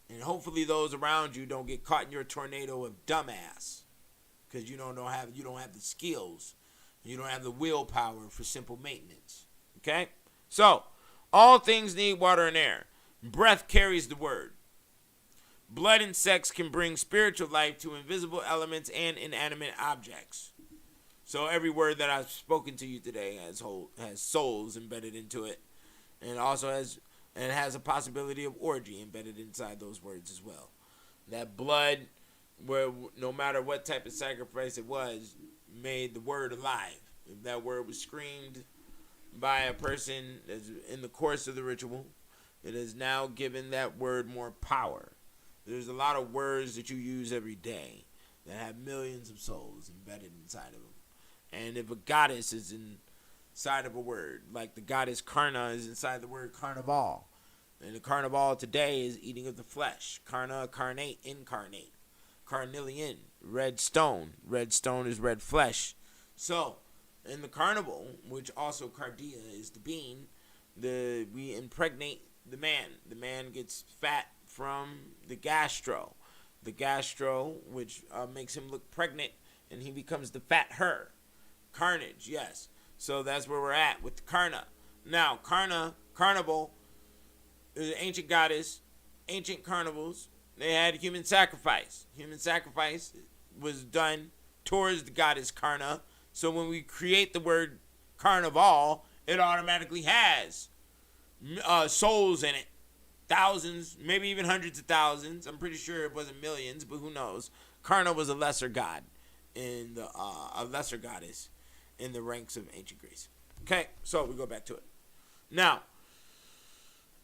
And hopefully those around you don't get caught in your tornado of dumbass. Because you don't have the skills. You don't have the willpower for simple maintenance. Okay? So, all things need water and air. Breath carries the word. Blood and sex can bring spiritual life to invisible elements and inanimate objects. So every word that I've spoken to you today has souls embedded into it, and also has a possibility of orgy embedded inside those words as well. That blood, where no matter what type of sacrifice it was, made the word alive. If that word was screamed by a person in the course of the ritual, it has now given that word more power. There's a lot of words that you use every day that have millions of souls embedded inside of them. And if a goddess is inside of a word, like the goddess Karna is inside the word carnival. And the carnival today is eating of the flesh. Karna, carnate, incarnate. Carnelian, red stone. Red stone is red flesh. So, in the carnival, which also cardia is the bean, we impregnate the man. The man gets fat from the gastro, which makes him look pregnant, and he becomes the fat her. Carnage, yes. So that's where we're at with the Karna. Now, carnival, is an ancient goddess, ancient carnivals. They had human sacrifice. Human sacrifice was done towards the goddess Karna. So when we create the word carnival, it automatically has souls in it. Thousands, maybe even hundreds of thousands. I'm pretty sure it wasn't millions, but who knows? Karna was a lesser god a lesser goddess in the ranks of ancient Greece. Okay, so we go back to it. Now,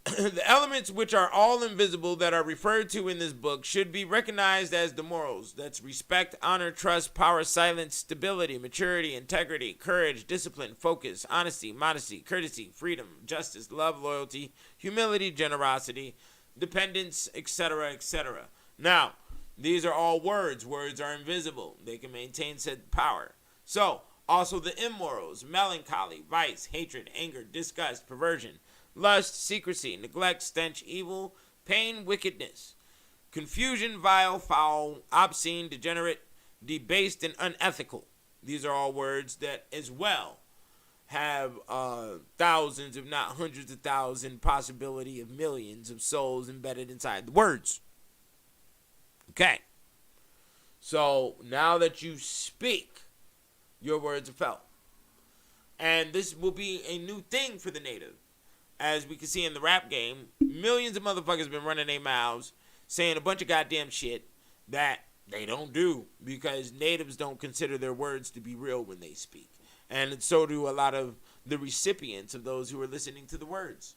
the elements which are all invisible that are referred to in this book should be recognized as the morals. That's respect, honor, trust, power, silence, stability, maturity, integrity, courage, discipline, focus, honesty, modesty, courtesy, freedom, justice, love, loyalty, humility, generosity, dependence, etc., etc. Now, these are all words. Words are invisible. They can maintain said power. So, also the immorals: melancholy, vice, hatred, anger, disgust, perversion, lust, secrecy, neglect, stench, evil, pain, wickedness, confusion, vile, foul, obscene, degenerate, debased, and unethical. These are all words that as well have thousands, if not hundreds of thousands, possibility of millions of souls embedded inside the words. Okay. So now that you speak, your words are felt. And this will be a new thing for the native. as we can see in the rap game, millions of motherfuckers been running their mouths saying a bunch of goddamn shit that they don't do because natives don't consider their words to be real when they speak. And so do a lot of the recipients of those who are listening to the words.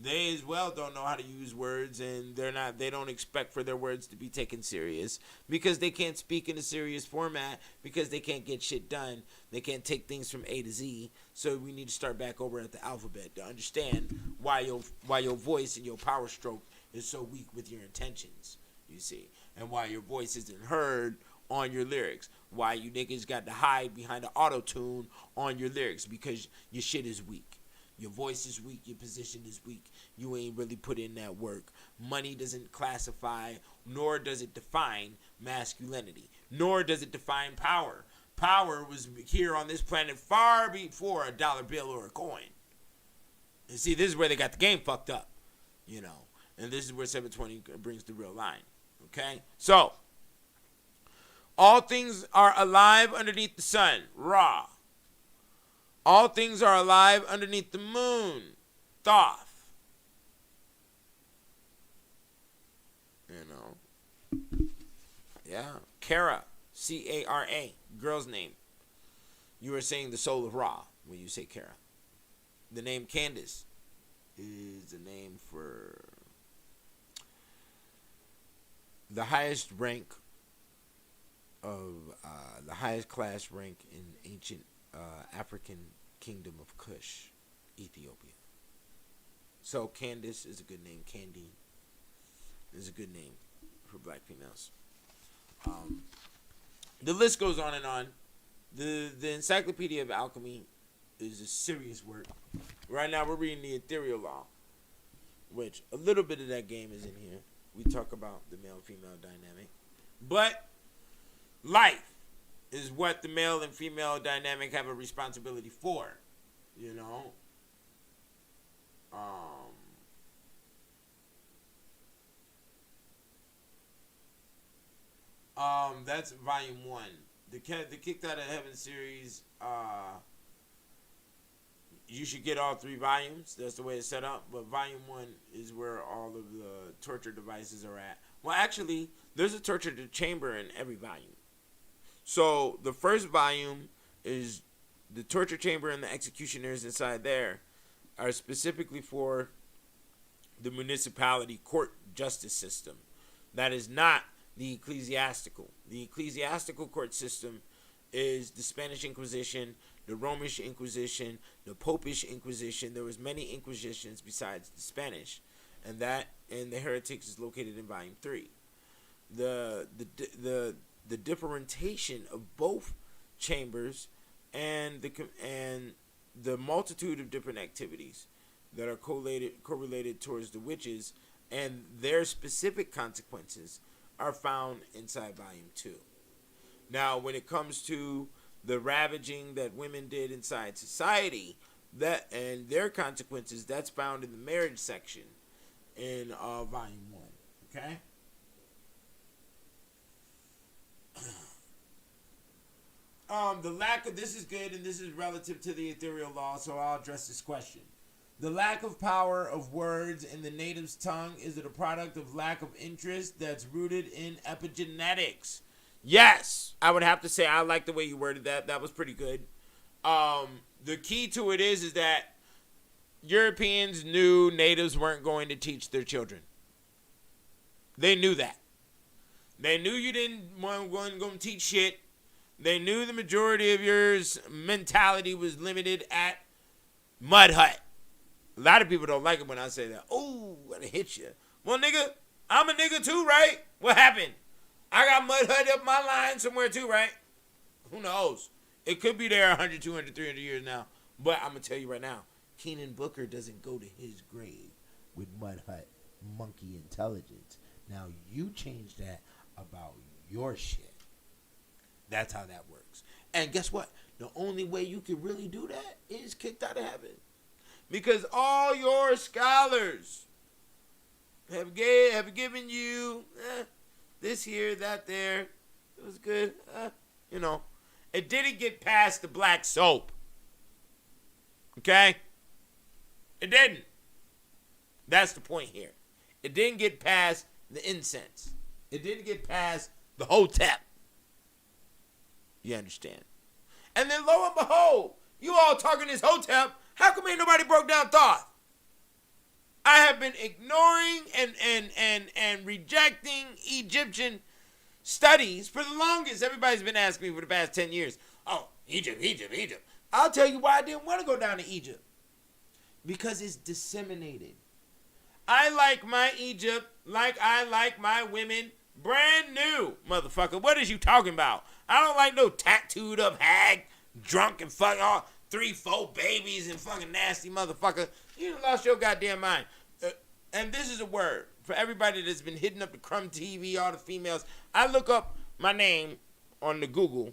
They as well don't know how to use words, and they don't expect for their words to be taken serious because they can't speak in a serious format because they can't get shit done. They can't take things from A to Z. So we need to start back over at the alphabet to understand why your voice and your power stroke is so weak with your intentions, you see, and why your voice isn't heard on your lyrics. Why you niggas got to hide behind the auto-tune on your lyrics because your shit is weak. Your voice is weak. Your position is weak. You ain't really put in that work. Money doesn't classify, nor does it define masculinity, nor does it define power. Power was here on this planet far before a dollar bill or a coin. And see, this is where they got the game fucked up, you know. And this is where 720 brings the real line, okay? So, all things are alive underneath the sun, Ra. All things are alive underneath the moon, Thoth. You know. Yeah. Kara, C-A-R-A, girl's name. You are saying the soul of Ra when you say Kara. The name Candace is the name for the highest rank of the highest class rank in ancient African kingdom of Kush, Ethiopia. So Candace is a good name. Candy is a good name for black females. The list goes on and on. The Encyclopedia of Alchemy is a serious work. Right now we're reading the Ethereal Law, which a little bit of that game is in here. We talk about the male-female dynamic. But life is what the male and female dynamic have a responsibility for, you know. That's volume 1. The Kicked Out of Heaven series. You should get all 3 volumes. That's the way it's set up. But volume 1 is where all of the torture devices are at. Well, actually, there's a torture chamber in every volume. So the first volume is the torture chamber, and the executioners inside there are specifically for the municipality court justice system. That is not the ecclesiastical. The ecclesiastical court system is the Spanish Inquisition, the Romish Inquisition, the Popish Inquisition. There was many Inquisitions besides the Spanish, and the heretics is located in volume 3. The differentiation of both chambers and the multitude of different activities that are correlated towards the witches and their specific consequences are found inside volume 2. Now, when it comes to the ravaging that women did inside society, that and their consequences, that's found in the marriage section in volume 1. Okay? The lack of, this is good, and this is relative to the Ethereal Law, so I'll address this question. The lack of power of words in the native's tongue, is it a product of lack of interest that's rooted in epigenetics? Yes, I would have to say I like the way you worded that. That was pretty good. The key to it is that Europeans knew natives weren't going to teach their children. They knew that. They knew you weren't going to teach shit. They knew the majority of your mentality was limited at mud hut. A lot of people don't like it when I say that. Oh, I'm gonna hit you. Well, nigga, I'm a nigga too, right? What happened? I got mud hut up my line somewhere too, right? Who knows? It could be there 100, 200, 300 years now. But I'm going to tell you right now, Keenan Booker doesn't go to his grave with mud hut monkey intelligence. Now, you change that about your shit. That's how that works. And guess what? The only way you can really do that is kicked out of heaven. Because all your scholars have given you this here, that there. It was good. You know. It didn't get past the black soap. Okay? It didn't. That's the point here. It didn't get past the incense. It didn't get past the hotep. You understand? And then lo and behold, you all talking this hotep. How come ain't nobody broke down Thoth? I have been ignoring and rejecting Egyptian studies for the longest. Everybody's been asking me for the past 10 years. Oh, Egypt. I'll tell you why I didn't want to go down to Egypt. Because it's disseminated. I like my Egypt like I like my women brand new, motherfucker. What is you talking about? I don't like no tattooed up hag, drunk and fucking all 3-4 babies and fucking nasty motherfucker. You done lost your goddamn mind. And this is a word for everybody that's been hitting up the Crumb TV, all the females. I look up my name on the Google.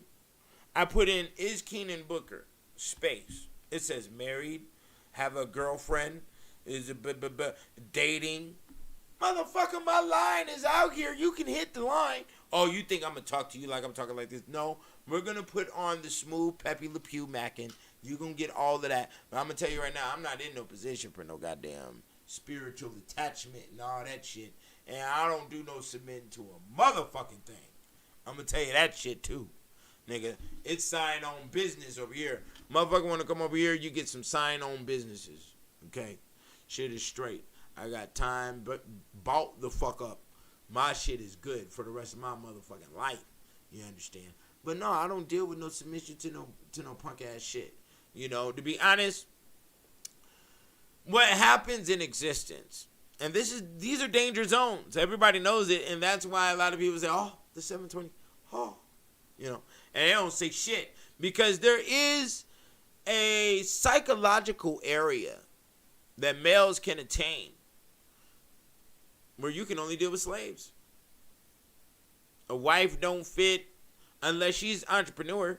I put in, is Keenan Booker, space. It says married, have a girlfriend, is dating. Motherfucker, my line is out here. You can hit the line. Oh, you think I'm going to talk to you like I'm talking like this? No, we're going to put on the smooth Pepe Le Pew Mackin. You going to get all of that. But I'm going to tell you right now, I'm not in no position for no goddamn spiritual attachment and all that shit. And I don't do no submitting to a motherfucking thing. I'm going to tell you that shit too. Nigga, it's sign-on business over here. Motherfucker want to come over here, you get some sign-on businesses. Okay? Shit is straight. I got time, but bought the fuck up. My shit is good for the rest of my motherfucking life. You understand? But no, I don't deal with no submission to no punk ass shit. You know, to be honest, what happens in existence, and these are danger zones. Everybody knows it, and that's why a lot of people say, oh, the 720, oh, you know, and they don't say shit because there is a psychological area that males can attain where you can only deal with slaves. A wife don't fit unless she's an entrepreneur.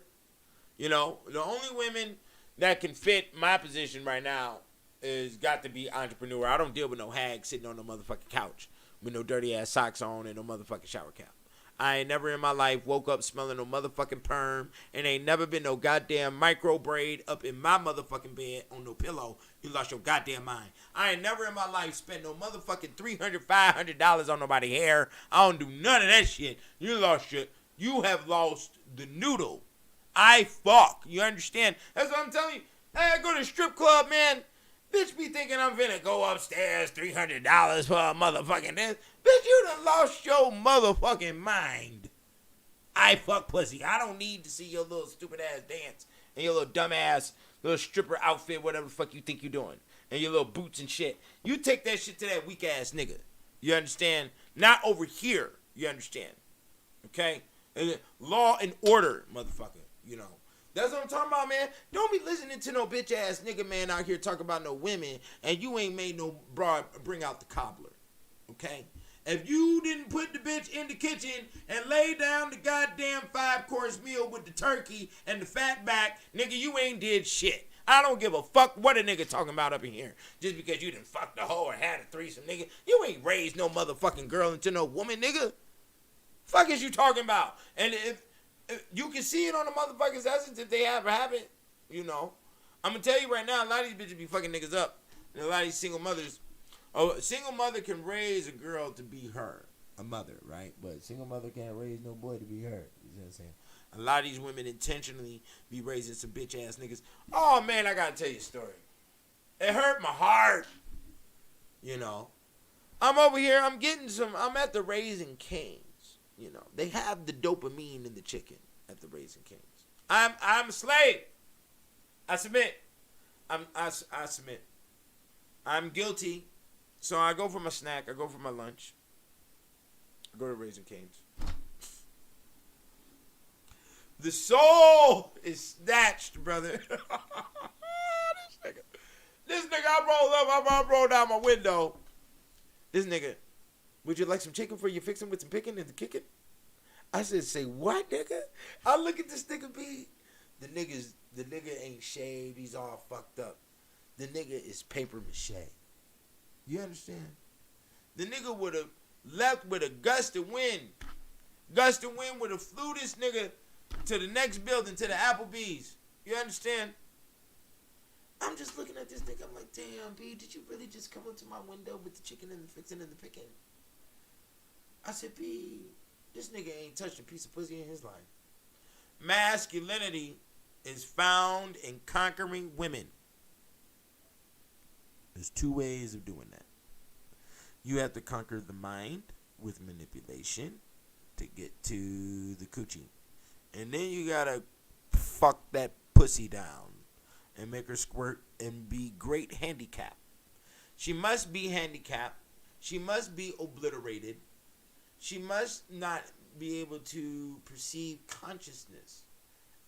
You know, the only women that can fit my position right now is got to be entrepreneur. I don't deal with no hag sitting on no motherfucking couch with no dirty ass socks on and no motherfucking shower cap. I ain't never in my life woke up smelling no motherfucking perm, and ain't never been no goddamn micro braid up in my motherfucking bed on no pillow. You lost your goddamn mind. I ain't never in my life spent no motherfucking $300, $500 on nobody's hair. I don't do none of that shit. You lost shit. You have lost the noodle. I fuck. You understand? That's what I'm telling you. Hey, I go to the strip club, man. Bitch be thinking I'm finna go upstairs, $300 for a motherfucking this. Bitch, you done lost your motherfucking mind. I fuck pussy. I don't need to see your little stupid ass dance and your little dumb ass little stripper outfit, whatever the fuck you think you're doing, and your little boots and shit. You take that shit to that weak ass nigga. You understand? Not over here. You understand? Okay? Law and order, motherfucker. You know. That's what I'm talking about, man. Don't be listening to no bitch ass nigga man out here talking about no women and you ain't made no broad bring out the cobbler. Okay? If you didn't put the bitch in the kitchen and lay down the goddamn 5-course meal with the turkey and the fat back, nigga, you ain't did shit. I don't give a fuck what a nigga talking about up in here. Just because you done fucked a hoe or had a threesome, nigga. You ain't raised no motherfucking girl into no woman, nigga. Fuck is you talking about? And if you can see it on the motherfuckers' essence if they ever have it, you know. I'm going to tell you right now, a lot of these bitches be fucking niggas up. And a lot of these single mothers, a single mother can raise a girl to be her, a mother, right? But a single mother can't raise no boy to be her. You know what I'm saying? A lot of these women intentionally be raising some bitch-ass niggas. Oh, man, I got to tell you a story. It hurt my heart, you know. I'm over here, I'm at the Raising Cane's. You know, they have the dopamine in the chicken at the Raising Cane's. I'm a slave. I submit. I submit. I'm guilty. So I go for my snack. I go for my lunch. I go to Raising Cane's. The soul is snatched, brother. This nigga, I rolled down my window. This nigga, would you like some chicken for you fixing with some picking and the kicking? I said, say what, nigga? I look at this nigga B. The nigga ain't shaved. He's all fucked up. The nigga is paper mache. You understand? The nigga would have left with a gust of wind. Gust of wind would have flew this nigga to the next building, to the Applebee's. You understand? I'm just looking at this nigga. I'm like, damn, B, did you really just come up to my window with the chicken and the fixing and the picking? I said, B, this nigga ain't touched a piece of pussy in his life. Masculinity is found in conquering women. There's two ways of doing that. You have to conquer the mind with manipulation to get to the coochie. And then you gotta fuck that pussy down and make her squirt and be great handicapped. She must be handicapped. She must be obliterated. She must not be able to perceive consciousness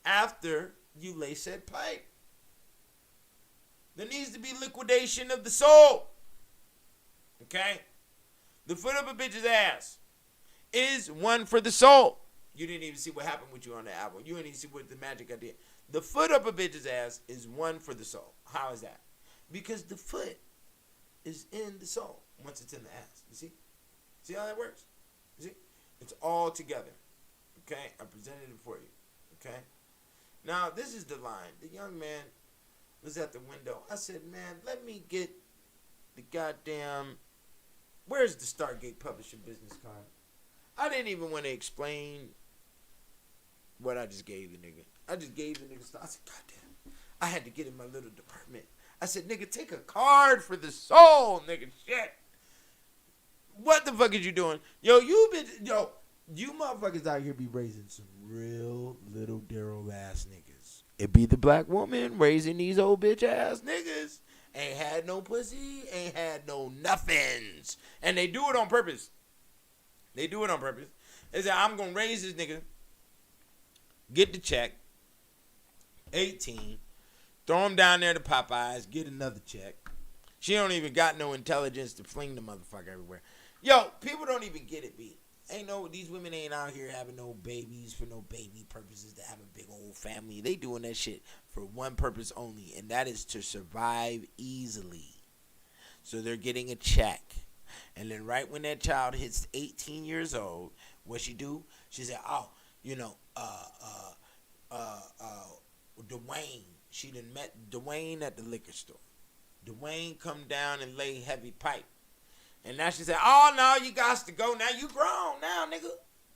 after you lay said pipe. There needs to be liquidation of the soul. Okay? The foot up a bitch's ass is one for the soul. You didn't even see what happened with you on the album. You didn't even see what the magic I did. The foot up a bitch's ass is one for the soul. How is that? Because the foot is in the soul once it's in the ass. You see? See how that works? You see? It's all together. Okay? I presented it for you. Okay? Now, this is the line. The young man was at the window. I said, man, let me get the goddamn... Where's the Stargate Publishing business card? I didn't even want to explain what I just gave the nigga. I just gave the nigga stuff. I said, goddamn. I had to get in my little department. I said, nigga, take a card for the soul, nigga. Shit. What the fuck is you doing? You motherfuckers out here be raising some real little Daryl ass niggas. It be the black woman raising these old bitch ass niggas. Ain't had no pussy, ain't had no nothings. And they do it on purpose. They do it on purpose. They say, I'm going to raise this nigga, get the check, 18, throw him down there to Popeyes, get another check. She don't even got no intelligence to fling the motherfucker everywhere. Yo, people don't even get it, B. These women ain't out here having no babies for no baby purposes to have a big old family. They doing that shit for one purpose only, and that is to survive easily. So they're getting a check. And then right when that child hits 18 years old, what she do? She said, Dwayne. She done met Dwayne at the liquor store. Dwayne come down and lay heavy pipe. And now she said, oh, no, you got to go. Now you grown now, nigga.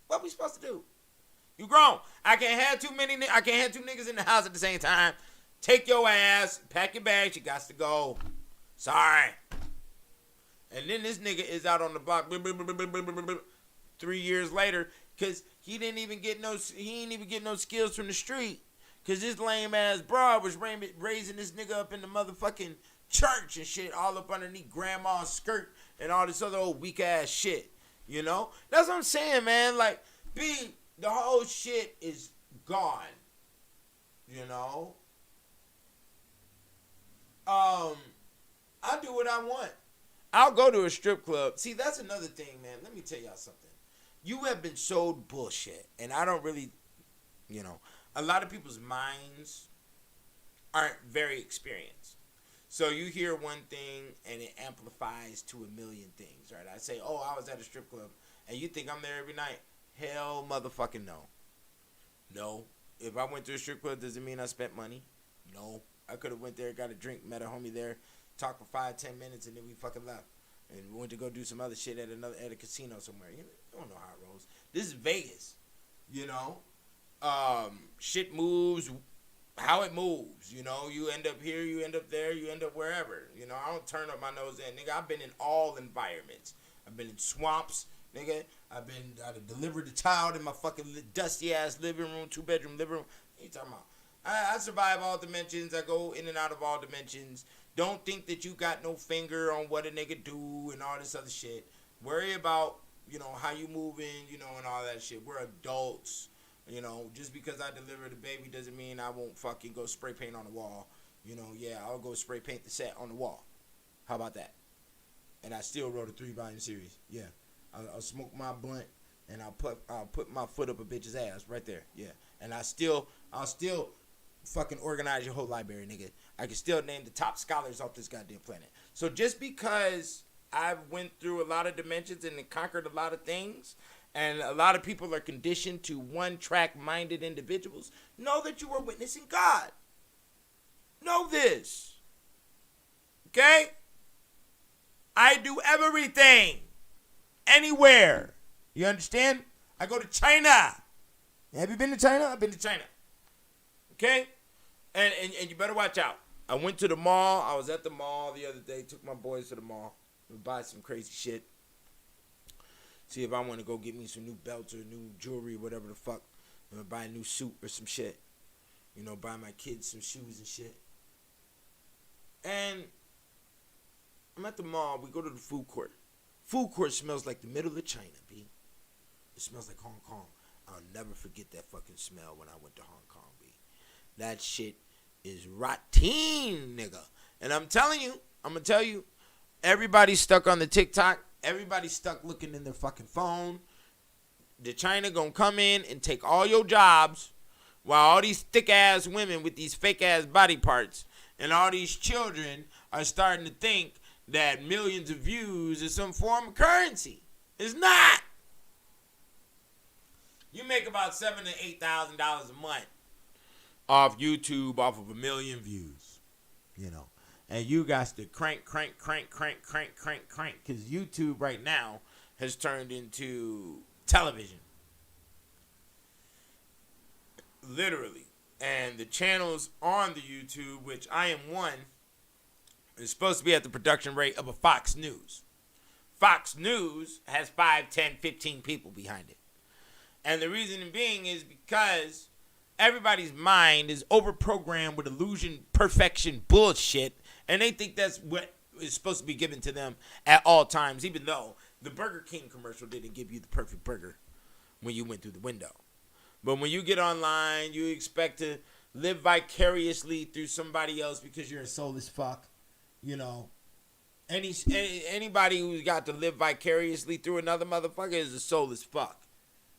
What we supposed to do? You grown. I can't have two niggas in the house at the same time. Take your ass, pack your bags, you got to go. Sorry. And then this nigga is out on the block 3 years later because he ain't even get no skills from the street because this lame ass broad was raising this nigga up in the motherfucking church and shit all up underneath grandma's skirt and all this other old weak ass shit. You know? That's what I'm saying, man. Like, the whole shit is gone. You know? I do what I want. I'll go to a strip club. See, that's another thing, man. Let me tell y'all something. You have been sold bullshit. And I don't really, a lot of people's minds aren't very experienced. So you hear one thing and it amplifies to a million things, right? I say, I was at a strip club and you think I'm there every night. Hell motherfucking no. No. If I went to a strip club, does it mean I spent money? No. I could have went there, got a drink, met a homie there, talked for 5-10 minutes, and then we fucking left. And we went to go do some other shit at a casino somewhere. You don't know how it rolls. This is Vegas. Shit moves how it moves. You end up here, you end up there, you end up wherever. I don't turn up my nose in. Nigga, I've been in all environments. I've been in swamps, nigga. I delivered a child in my fucking dusty ass living room, 2-bedroom living room. What are you talking about? I survive all dimensions. I go in and out of all dimensions. Don't think that you got no finger on what a nigga do and all this other shit. Worry about, how you moving, and all that shit. We're adults. Just because I delivered a baby doesn't mean I won't fucking go spray paint on the wall. I'll go spray paint the set on the wall. How about that? And I still wrote a 3-volume series. Yeah. I'll smoke my blunt and I'll put my foot up a bitch's ass right there. Yeah. And I'll still fucking organize your whole library, nigga. I can still name the top scholars off this goddamn planet. So just because I've went through a lot of dimensions and conquered a lot of things, and a lot of people are conditioned to one-track-minded individuals, know that you are witnessing God. Know this. Okay? I do everything. Anywhere. You understand? I go to China. Have you been to China? I've been to China. Okay? And you better watch out. I went to the mall. I was at the mall the other day. Took my boys to the mall. We buy some crazy shit. See if I want to go get me some new belts or new jewelry, whatever the fuck. I'm gonna buy a new suit or some shit. You know, buy my kids some shoes and shit. And I'm at the mall. We go to the food court. Food court smells like the middle of China, B. It smells like Hong Kong. I'll never forget that fucking smell when I went to Hong Kong, B. That shit is rotten, nigga. And I'm telling you, I'm gonna tell you, everybody's stuck on the TikTok. Everybody's stuck looking in their fucking phone. The China gonna come in and take all your jobs while all these thick-ass women with these fake-ass body parts and all these children are starting to think that millions of views is some form of currency. It's not. You make about $7,000 to $8,000 a month off YouTube off of 1 million views, you know. And you got to crank, because YouTube right now has turned into television. Literally. And the channels on the YouTube, which I am one, is supposed to be at the production rate of a Fox News. Fox News has 5, 10, 15 people behind it. And the reason being is because everybody's mind is overprogrammed with illusion, perfection, bullshit, and they think that's what is supposed to be given to them at all times, even though the Burger King commercial didn't give you the perfect burger when you went through the window. But when you get online, you expect to live vicariously through somebody else because you're a soulless fuck, you know. Anybody who's got to live vicariously through another motherfucker is a soulless fuck.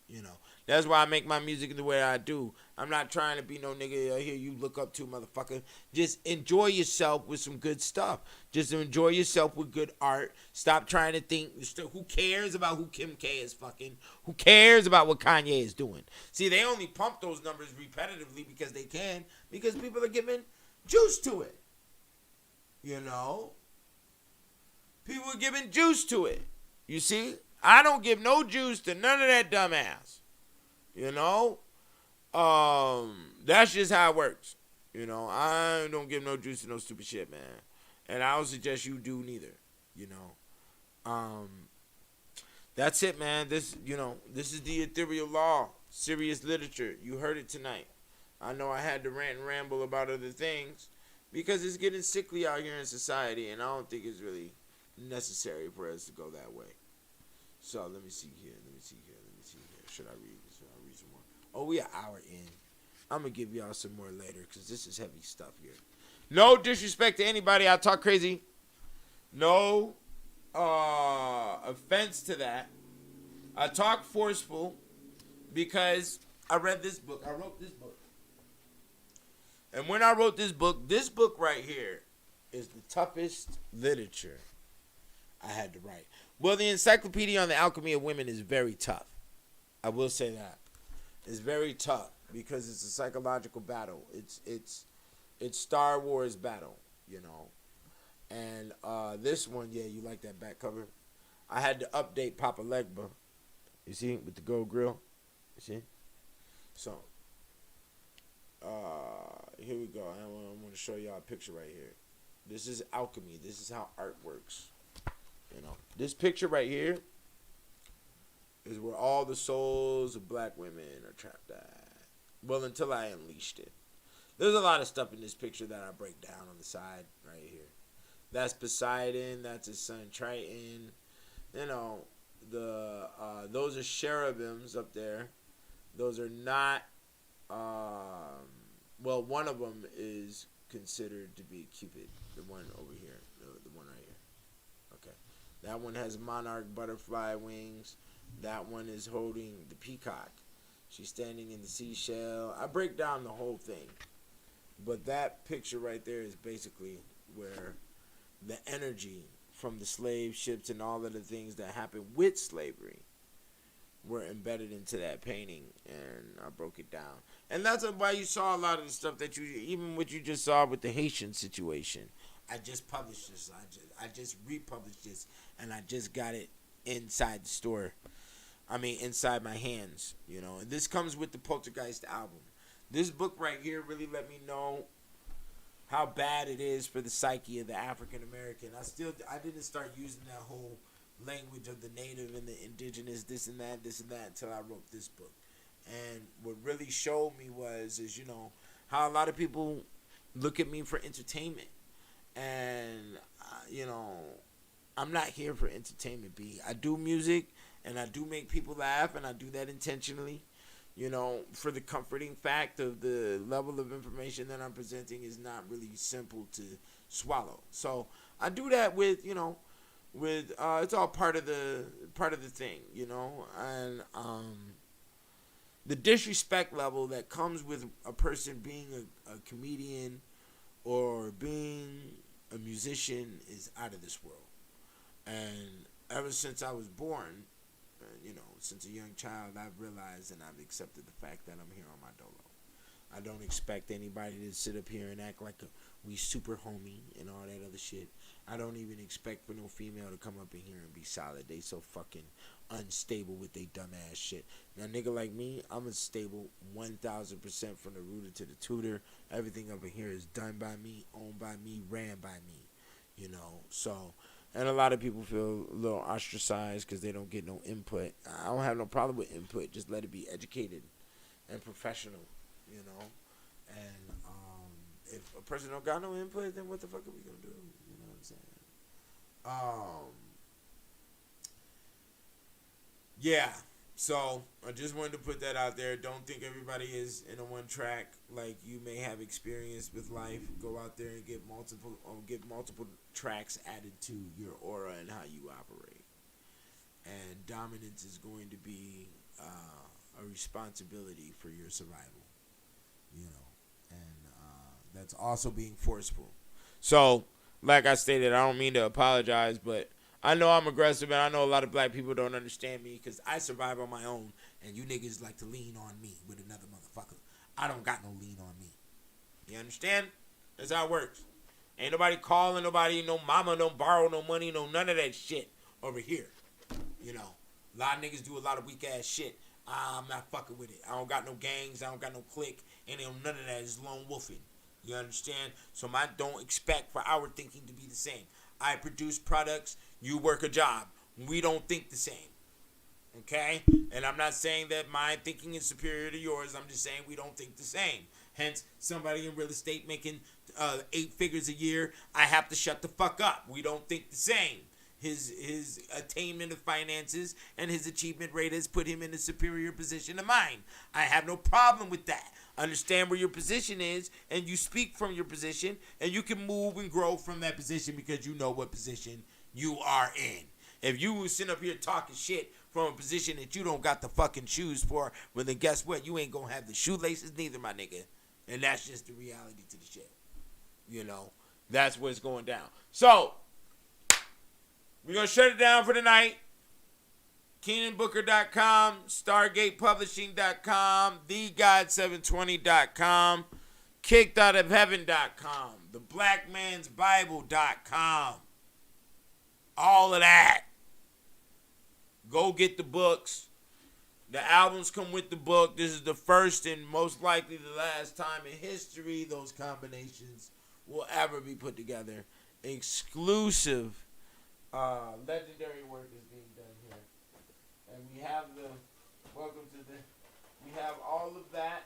You know, that's why I make my music the way I do. I'm not trying to be no nigga here you look up to, motherfucker. Just enjoy yourself with some good stuff. Just enjoy yourself with good art. Stop trying to think, who cares about who Kim K is fucking? Who cares about what Kanye is doing? See, they only pump those numbers repetitively because they can, because people are giving juice to it. You know? People are giving juice to it. You see? I don't give no juice to none of that dumbass. You know? That's just how it works. You know, I don't give no juice to no stupid shit, man. And I don't suggest you do neither. You know? That's it, man. This is the Ethereal Law. Serious literature. You heard it tonight. I know I had to rant and ramble about other things because it's getting sickly out here in society, and I don't think it's really necessary for us to go that way. So let me see here. Should I read some more? Oh, we an hour in. I'm going to give y'all some more later because this is heavy stuff here. No disrespect to anybody. I talk crazy. No offense to that. I talk forceful because I read this book. I wrote this book. And when I wrote this book right here is the toughest literature I had to write. Well, the Encyclopedia on the Alchemy of Women is very tough. I will say that. It's very tough because it's a psychological battle. It's Star Wars battle, you know. And this one, yeah, you like that back cover? I had to update Papa Legba. You see, with the gold grill. You see? So, here we go. I want to show y'all a picture right here. This is alchemy. This is how art works. You know, this picture right here is where all the souls of black women are trapped at. Well, until I unleashed it. There's a lot of stuff in this picture that I break down on the side right here. That's Poseidon. That's his son Triton. You know, those are cherubims up there. Those are not. Well, one of them is considered to be Cupid. The one over here. The one right here. Okay. That one has monarch butterfly wings. That one is holding the peacock. She's standing in the seashell. I break down the whole thing. But that picture right there is basically where the energy from the slave ships and all of the things that happened with slavery were embedded into that painting, and I broke it down. And that's why you saw a lot of the stuff that even what you just saw with the Haitian situation. I just published this. I just republished this, and I just got it inside the store. Inside my hands, And this comes with the Poltergeist album. This book right here really let me know how bad it is for the psyche of the African American. I didn't start using that whole language of the native and the indigenous, this and that, until I wrote this book. And what really showed me is how a lot of people look at me for entertainment. And, I'm not here for entertainment, B. I do music, and I do make people laugh, and I do that intentionally, for the comforting fact of the level of information that I'm presenting is not really simple to swallow. So I do that with it's all part of the thing, and the disrespect level that comes with a person being a comedian or being a musician is out of this world. And ever since I was born, since a young child, I've realized and I've accepted the fact that I'm here on my dolo. I don't expect anybody to sit up here and act like we super homie and all that other shit. I don't even expect for no female to come up in here and be solid. They so fucking unstable with they dumb ass shit. Now, nigga like me, I'm unstable 1,000% from the rooter to the tutor. Everything up in here is done by me, owned by me, ran by me. So... And a lot of people feel a little ostracized because they don't get no input. I don't have no problem with input. Just let it be educated and professional, And if a person don't got no input, then what the fuck are we going to do? You know what I'm saying? Yeah. So I just wanted to put that out there. Don't think everybody is in a one track. Like, you may have experience with life. Go out there and get multiple tracks added to your aura and how you operate. And dominance is going to be a responsibility for your survival. And that's also being forceful. So, like I stated, I don't mean to apologize, but I know I'm aggressive, and I know a lot of black people don't understand me because I survive on my own, and you niggas like to lean on me with another motherfucker. I don't got no lean on me. You understand? That's how it works. Ain't nobody calling nobody, no mama, don't borrow no money, no none of that shit over here. A lot of niggas do a lot of weak-ass shit. I'm not fucking with it. I don't got no gangs, I don't got no clique, and none of that is lone wolfing. You understand? So I don't expect for our thinking to be the same. I produce products, you work a job. We don't think the same. Okay? And I'm not saying that my thinking is superior to yours. I'm just saying we don't think the same. Hence, somebody in real estate making 8 figures a year, I have to shut the fuck up. We don't think the same. His attainment of finances and his achievement rate has put him in a superior position to mine. I have no problem with that. Understand where your position is, and you speak from your position, and you can move and grow from that position because you know what position you are in. If you sit up here talking shit from a position that you don't got the fucking shoes for, well then guess what? You ain't gonna have the shoelaces neither, my nigga. And that's just the reality to the shit. That's what's going down. So, we're going to shut it down for tonight. KeenanBooker.com, StargatePublishing.com, TheGod720.com, KickedOutOfHeaven.com, TheBlackMansBible.com. All of that. Go get the books. The albums come with the book. This is the first and most likely the last time in history those combinations will ever be put together. Exclusive legendary work is being done here. And we have we have all of that.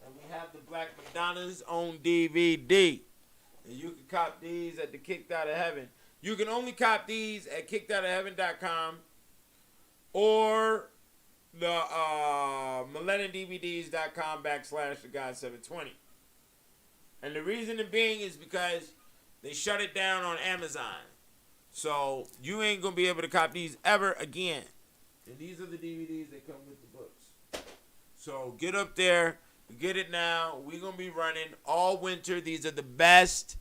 And we have the Black Madonna's on DVD. And you can cop these at the Kicked Out of Heaven. You can only cop these at KickedOutOfHeaven.com or the MillenniumDVDs.com/thegod720. And the reason being is because they shut it down on Amazon. So you ain't going to be able to cop these ever again. And these are the DVDs that come with the books. So get up there. Get it now. We're going to be running all winter. These are the best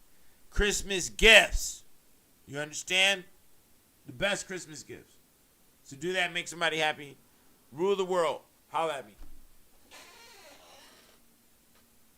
Christmas gifts. You understand? The best Christmas gifts. So do that. Make somebody happy. Rule the world. Holla at me.